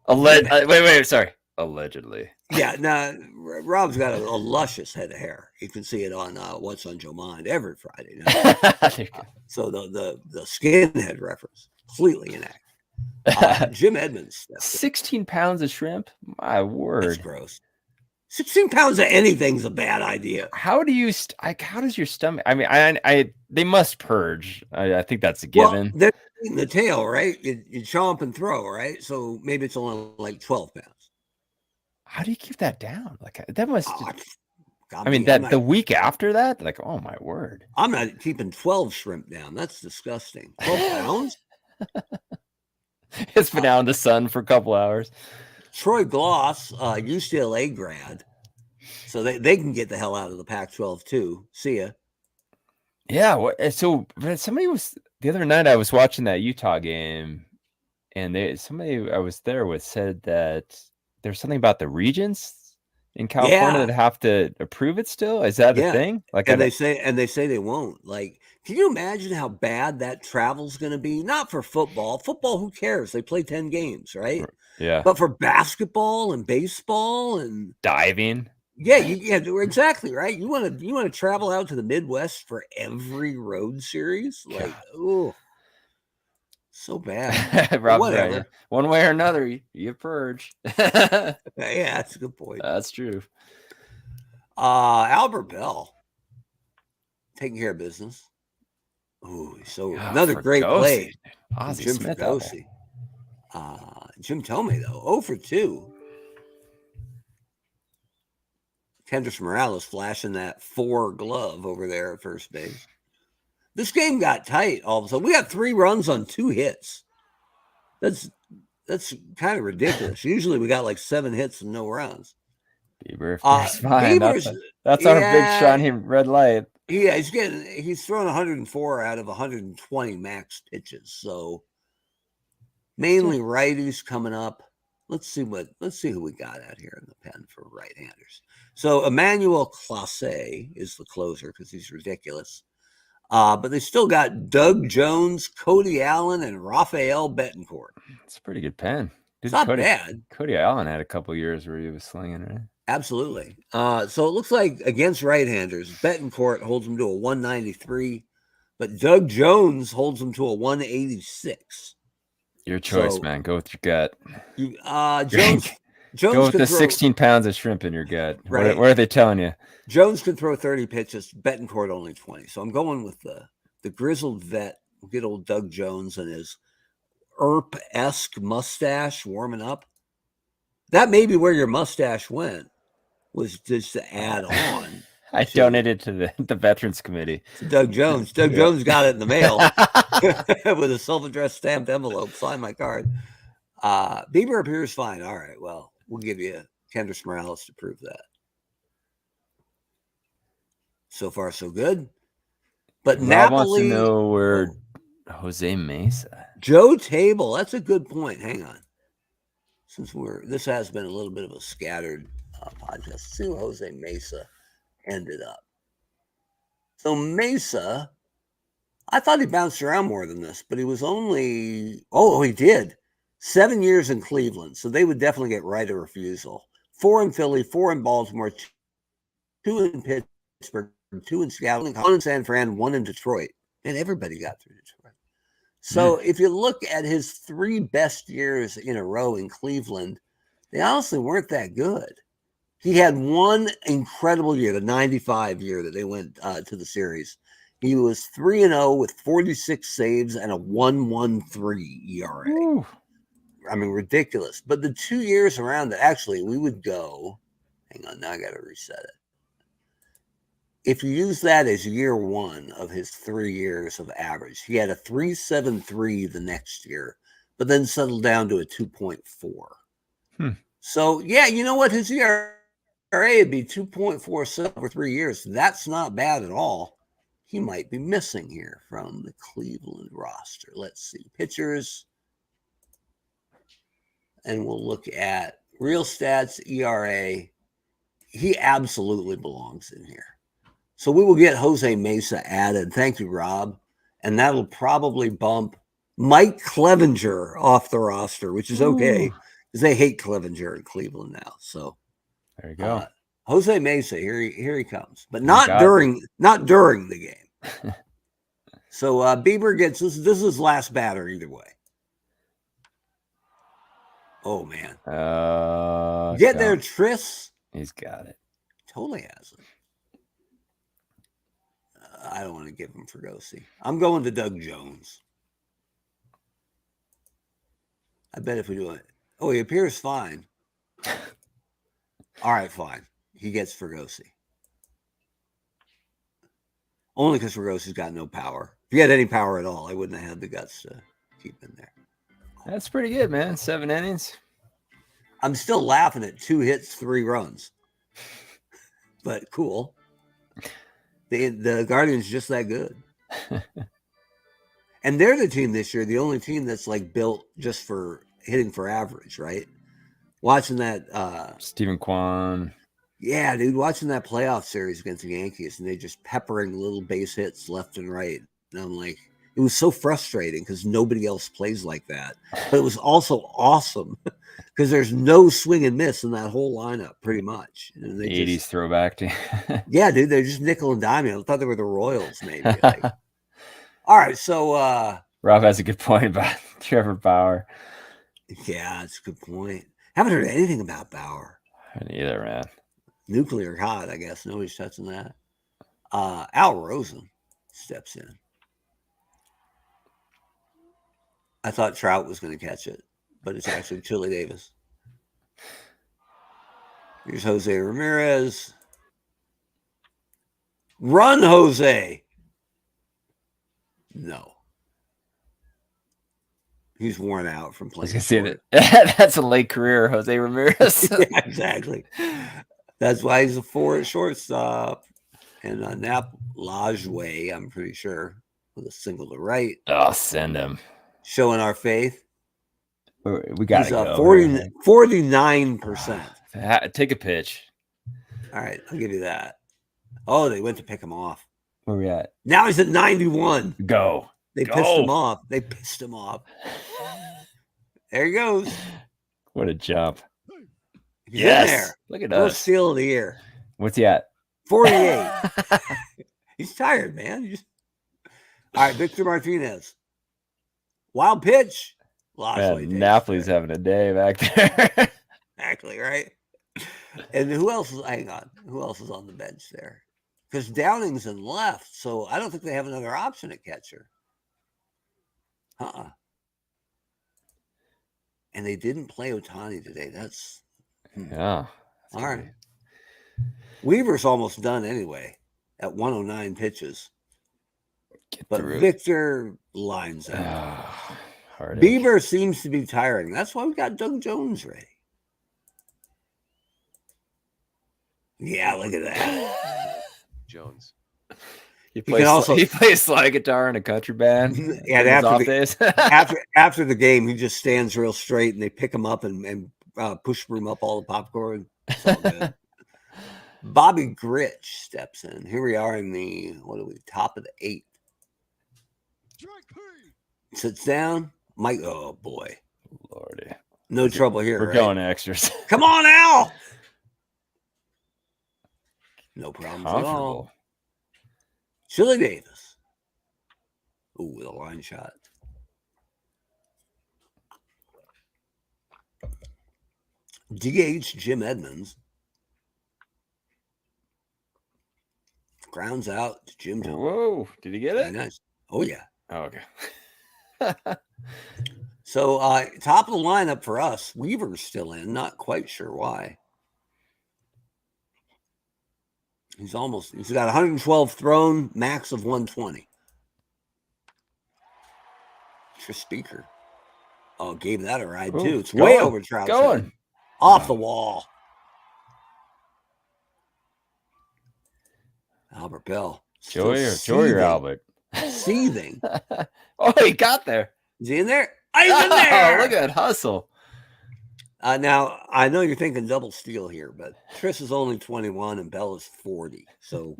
Wait, sorry. Allegedly. Yeah, now Rob's got a luscious head of hair. You can see it on What's on Joe Mind every Friday night. So the skinhead reference completely inaccurate. Jim Edmonds. 16 pounds of shrimp? My word. That's gross. 16 pounds of anything's a bad idea. How do you how does your stomach? I mean, they must purge. I think that's a given. Well, they're eating the tail, right? You chomp and throw, right? So maybe it's only like 12 pounds. How do you keep that down? Like that must. The week after that, like, oh my word! I'm not keeping 12 shrimp down. That's disgusting. 12 pounds. It's been out in the sun for a couple hours. Troy Gloss, UCLA grad, so they can get the hell out of the Pac-12 too. See ya. Yeah. So somebody was the other night. I was watching that Utah game, and somebody I was there with said that there's something about the regions in California that have to approve it still. Is that a thing? Like, and they say they won't. Like, can you imagine how bad that travel's going to be? Not for football. Football, who cares? They play 10 games, right? Yeah. But for basketball and baseball and diving. Yeah, exactly right. You want to travel out to the Midwest for every road series? Like, oh. So bad. Whatever. Right. One way or another, you purge. Yeah, that's a good point. That's true. Albert Bell taking care of business. Oh, another great play. Ozzie Smith. Jim Tomei though, 0 for 2. Kendrys Morales flashing that 4 glove over there at first base. This game got tight all of a sudden. We got 3 runs on 2 hits. That's kind of ridiculous. Usually we got like 7 hits and no runs. Bieber, fine. That's our big shiny red light. Yeah, he's throwing 104 out of 120 max pitches. So mainly righties coming up. Let's see who we got out here in the pen for right-handers. So Emmanuel Clase is the closer because he's ridiculous. But they still got Doug Jones, Cody Allen, and Rafael Betancourt. It's a pretty good pen. It's not bad. Cody Allen had a couple years where he was slinging, right? Absolutely. So it looks like against right-handers, Betancourt holds him to a 193, but Doug Jones holds him to a 186. Your choice, man. Go with your gut. Jones go with the 16 pounds of shrimp in your gut. Right. What are they telling you? Jones can throw 30 pitches, Betancourt only 20. So I'm going with the grizzled vet, good old Doug Jones and his Earp-esque mustache warming up. That may be where your mustache went, was just to add on. I donated to the Veterans Committee. To Doug Jones. Doug Jones got it in the mail with a self-addressed stamped envelope. Sign my card. Bieber appears fine. All right, well, we'll give you Kendrys Morales to prove that. So far, so good. But Rob Napoli wants to know where Jose Mesa. Joe Table. That's a good point. Hang on. Since this has been a little bit of a scattered podcast. Let's see where Jose Mesa ended up. So Mesa, I thought he bounced around more than this, but he was only, he did. 7 years in Cleveland. So they would definitely get right of refusal. 4 in Philly, 4 in Baltimore, 2 in Pittsburgh, 2 in Seattle, 1 in San Fran, 1 in Detroit. And everybody got through Detroit. So if you look at his 3 best years in a row in Cleveland, they honestly weren't that good. He had one incredible year, the 95 year that they went to the series. He was 3-0 with 46 saves and a 1.13 ERA. Woo. I mean, ridiculous. But the 2 years around it, actually, we would go. Hang on, now I got to reset it. If you use that as year one of his 3 years of average, he had a 3.73 the next year, but then settled down to a 2.4. So, yeah, you know what? His ERA would be 2.47 for 3 years. That's not bad at all. He might be missing here from the Cleveland roster. Let's see. Pitchers. And we'll look at real stats, ERA. He absolutely belongs in here. So we will get Jose Mesa added. Thank you, Rob. And that'll probably bump Mike Clevenger off the roster, which is okay because they hate Clevenger in Cleveland now. So there you go. Jose Mesa, here he comes, but not during the game. So Bieber gets this is his last batter either way. Oh man. Get there, Tris. He's got it. Totally has it. I don't want to give him Fregosi. I'm going to Doug Jones. I bet if we do it. Oh, he appears fine. All right, fine. He gets Fregosi. Only because Fergosi's got no power. If he had any power at all, I wouldn't have had the guts to keep him there. That's pretty good, man. 7 innings. I'm still laughing at 2 hits, 3 runs. But cool. The Guardians just that good. And they're the team this year, the only team that's like built just for hitting for average, right? Watching that Stephen Kwan. Yeah, dude, watching that playoff series against the Yankees and they just peppering little base hits left and right. And I'm like, it was so frustrating because nobody else plays like that. But it was also awesome because there's no swing and miss in that whole lineup, pretty much. And they 80s throwback to yeah, dude, they're just nickel and diming. I thought they were the Royals, maybe. Like. All right, so Rob has a good point about Trevor Bauer. Yeah, that's a good point. Haven't heard anything about Bauer. Neither, man. Nuclear hot, I guess. Nobody's touching that. Al Rosen steps in. I thought Trout was going to catch it, but it's actually Chili Davis. Here's Jose Ramirez. Run, Jose. No. He's worn out from playing. I was going to say that. That's a late career, Jose Ramirez. Yeah, exactly. That's why he's a 4 at shortstop. And Nap Lajway, I'm pretty sure, with a single to right. Oh, send him. Showing our faith. We got to go. 49%. Take a pitch. All right, I'll give you that. Oh, they went to pick him off. Where we at? Now he's at 91. Go. They pissed him off. There he goes. What a jump. He's in there. Look at First us. steal of the year. What's he at? 48. He's tired, man. All right, Victor Martinez. Wild pitch. Napoli's having a day back there. Exactly, right? And who else is, hang on, who else is on the bench there? Because Downing's in left, so I don't think they have another option at catcher. And they didn't play Ohtani today. That's yeah. All right. Weaver's almost done anyway at 109 pitches. But Victor lines up. Bieber seems to be tiring. That's why we got Doug Jones ready. Yeah, look at that. Jones. He plays slide guitar in a country band. And after the game, he just stands real straight, and they pick him up and push him up all the popcorn. It's all good. Bobby Gritch steps in. Here we are in the top of the 8th. Sits down. Mike, oh boy, Lordy, no trouble here. We're going extras. Come on, Al. No problems at all. Chili Davis. Ooh, with a line shot. DH Jim Edmonds. Grounds out to Jim Thome. Whoa! Did he get Very it? nice. Oh yeah. Oh, okay. So top of the lineup for us, Weaver's still in. Not quite sure why. He's got 112 thrown, max of 120. For Speaker. Oh, gave that a ride too. It's way over Trout's head. Off the wall. Albert Bell. Joy or Albert? Seething. Oh, he got there. Is he in there? Oh, he's in there. Look at that hustle. Now, I know you're thinking double steal here, but Triss is only 21 and Bell is 40. So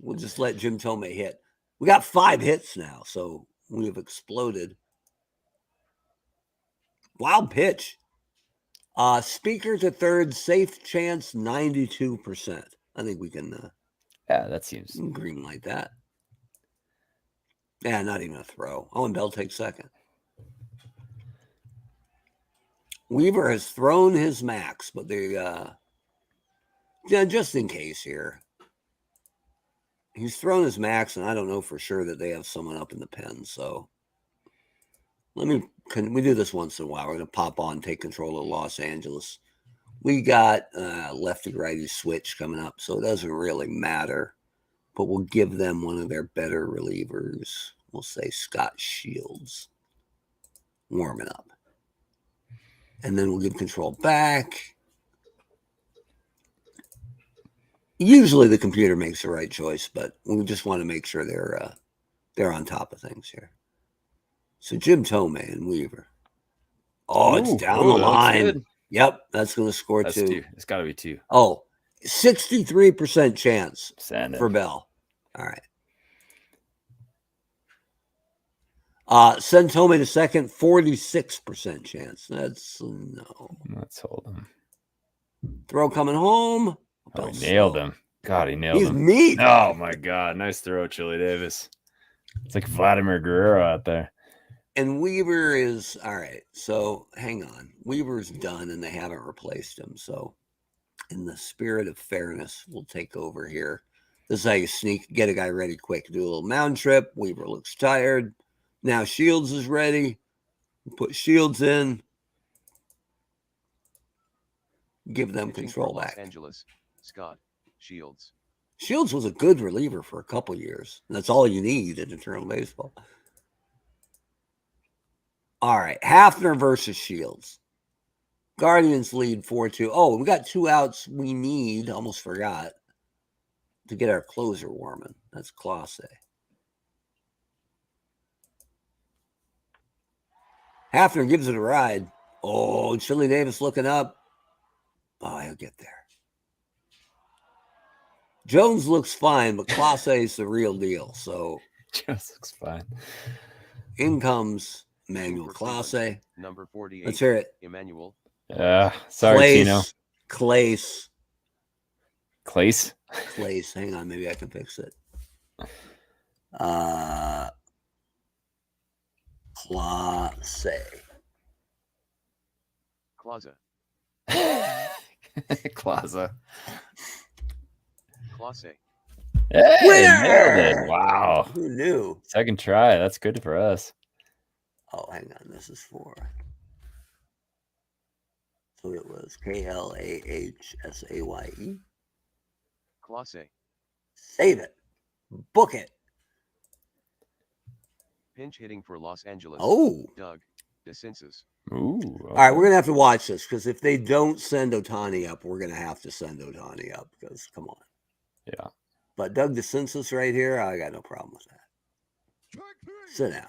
we'll just let Jim Thome hit. We got 5 hits now, so we have exploded. Wild pitch. Speaker to third, safe chance 92%. I think we can that seems green light that. Yeah, not even a throw. Oh, and Bell takes second. Weaver has thrown his max, but they just in case here. He's thrown his max, and I don't know for sure that they have someone up in the pen, so can we do this once in a while? We're going to pop on, take control of Los Angeles. We got lefty-righty switch coming up, so it doesn't really matter. But we'll give them one of their better relievers. We'll say Scott Shields. Warming up. And then we'll give control back. Usually the computer makes the right choice, but we just want to make sure they're on top of things here. So Jim Thome and Weaver. Oh, it's down the line. Yep, that's going to score 2. It's got to be 2. Oh, 63% chance for Bell. All right. Send Thome to second, 46% chance. That's no. Let's hold him. Throw coming home. Oh, he nailed him. God, he nailed him. He's meat. Oh, my God. Nice throw, Chili Davis. It's like Vladimir Guerrero out there. And Weaver is, all right, so hang on. Weaver's done, and they haven't replaced him. So in the spirit of fairness, we'll take over here. This is how you get a guy ready quick. Do a little mound trip. Weaver looks tired. Now Shields is ready. Put Shields in. Give them control back. Los Angeles, Scott Shields. Shields was a good reliever for a couple years. And that's all you need in internal baseball. All right, Hafner versus Shields. Guardians lead 4-2. Oh, we got 2 outs we need. Almost forgot to get our closer warming. That's Clase. Hafner gives it a ride. Oh, Chili Davis looking up. Oh, he'll get there. Jones looks fine, but Clase is the real deal. So Jones looks fine. In comes Emmanuel Clase. Number 48. Let's hear it. Emmanuel. Sorry, Tino. Clase. Clase. Hang on, maybe I can fix it. Clase. Claza. Claza. Clase. Hey, Winner! nailed it. Wow. Who knew? Second try. That's good for us. Oh, hang on. This is for. So it was Klahsaye. Clase. Save it. Book it. Pinch hitting for Los Angeles. Oh. Doug DeCinces. Ooh. Okay. All right, we're going to have to watch this because if they don't send Ohtani up, we're going to have to send Ohtani up because, come on. Yeah. But Doug DeCinces right here, I got no problem with that. Sit down.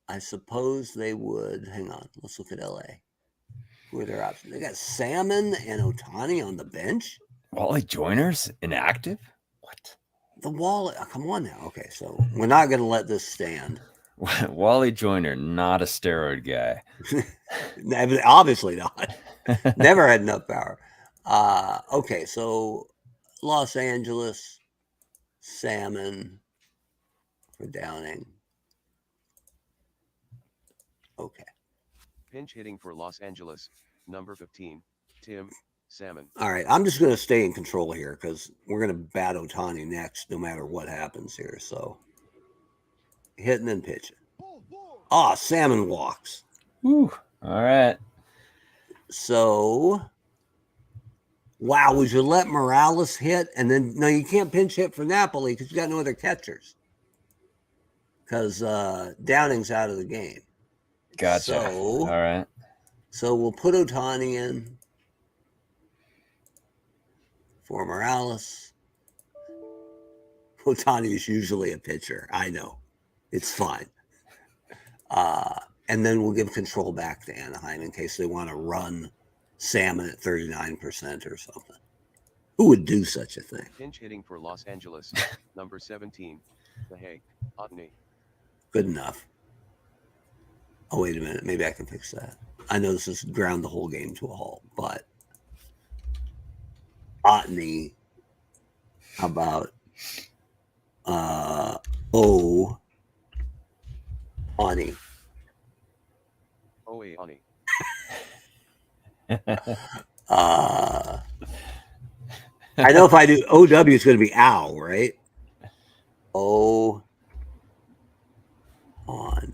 I suppose they would. Hang on. Let's look at LA. Who are their options? They got Salmon and Ohtani on the bench. Wally Joyner's inactive? What? The Wall. Come on now. Okay, so we're not going to let this stand. Wally Joyner, not a steroid guy. Obviously not. Never had enough power. Okay, so Los Angeles, Salmon for Downing. Okay. Pinch hitting for Los Angeles. Number 15. Tim, salmon. All right, I'm just going to stay in control here because we're going to bat Ohtani next no matter what happens here. So hitting and pitching. Ah, salmon walks. Whew. All right. So, wow, would you let Morales hit? And then, no, you can't pinch hit for Napoli because you got no other catchers. Because Downing's out of the game. Gotcha. So, all right. So we'll put Ohtani in for Morales. Ohtani is usually a pitcher. I know. It's fine. And then we'll give control back to Anaheim in case they want to run Salmon at 39% or something. Who would do such a thing? Pinch hitting for Los Angeles, number 17, the Hay, Otney. Good enough. Oh, wait a minute. Maybe I can fix that. I know this is ground the whole game to a halt, but Otney, how about Oni? Oe Oni. I know if I do OW, it's going to be ow, right? O on.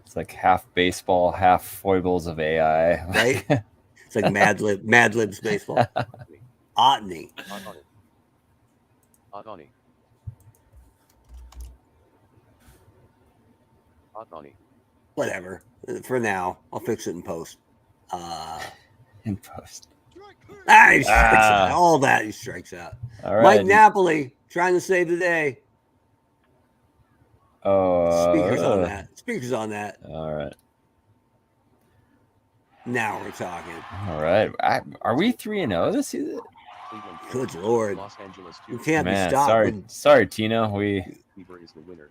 It's like half baseball, half foibles of AI. Right? It's like Mad Lib's baseball. Otney. Otney. Otney. Whatever. For now, I'll fix it in post. In post. He strikes out. All that he strikes out. All right. Mike Napoli trying to save the day. Speakers on that. Speakers on that. All right. Now we're talking. All right. Are we 3-0 this season? Good Lord. Los Angeles We 2. can't Man, be stopped. sorry, Tino. We Weaver is the winner.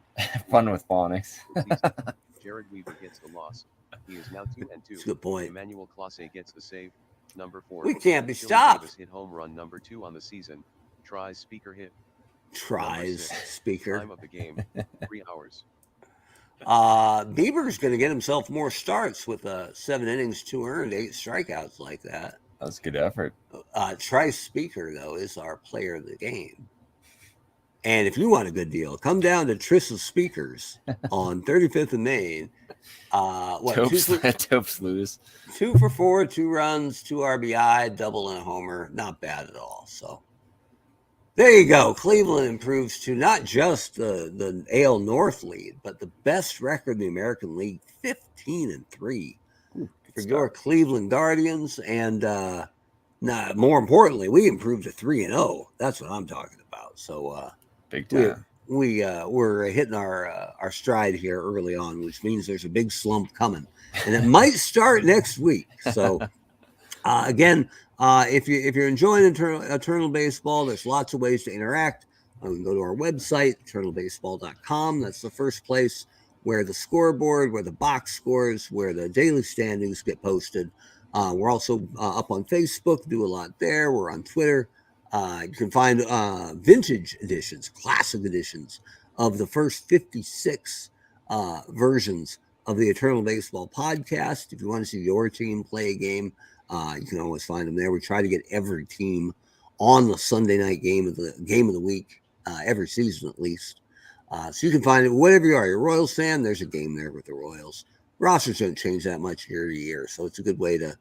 fun with phonics. Jared Weaver gets the loss. He is now 2-2. That's a good point. Emmanuel Clase gets the save. Number 4. We can't be Chili stopped. Davis hit home run number 2 on the season. Tries speaker hit. Tries speaker. Time of the game, 3 hours. Bieber's going to get himself more starts with 7 innings, 2 earned, 8 strikeouts like that. That's good effort. Trice Speaker, though, is our player of the game. And if you want a good deal, come down to Triss's Speakers on 35th and Main. Topes lose. 2 for 4, 2 runs, 2 RBI, double and a homer. Not bad at all. So there you go. Cleveland improves to not just the AL North lead, but the best record in the American League, 15-3. For your Cleveland Guardians, and more importantly, we improved to 3-0. That's what I'm talking about. So big time. We're hitting our stride here early on, which means there's a big slump coming, and it might start next week. So again, if you're enjoying Eternal Baseball, there's lots of ways to interact. You can go to our website, eternalbaseball.com. That's the first place where the scoreboard, where the box scores, where the daily standings get posted. We're also up on Facebook, do a lot there. We're on Twitter. You can find vintage editions, classic editions of the first 56 versions of the Eternal Baseball podcast. If you want to see your team play a game, you can always find them there. We try to get every team on the Sunday night game of the week, every season at least. So you can find it, whatever you are. You're a Royals fan, there's a game there with the Royals. Rosters don't change that much year to year, so it's a good way to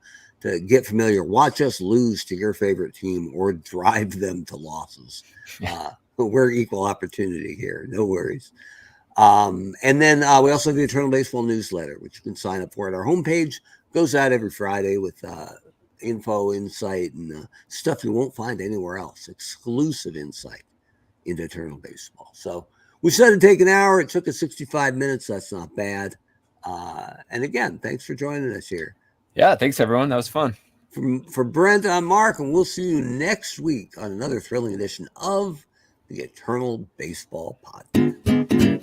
get familiar. Watch us lose to your favorite team or drive them to losses. We're equal opportunity here, no worries. And then we also have the Eternal Baseball newsletter, which you can sign up for at our homepage. Goes out every Friday with info, insight, and stuff you won't find anywhere else. Exclusive insight into Eternal Baseball. So we said it'd take an hour. It took us 65 minutes. That's not bad. And again, thanks for joining us here. Yeah, thanks everyone. That was fun. For Brent, I'm Mark, and we'll see you next week on another thrilling edition of the Eternal Baseball Podcast.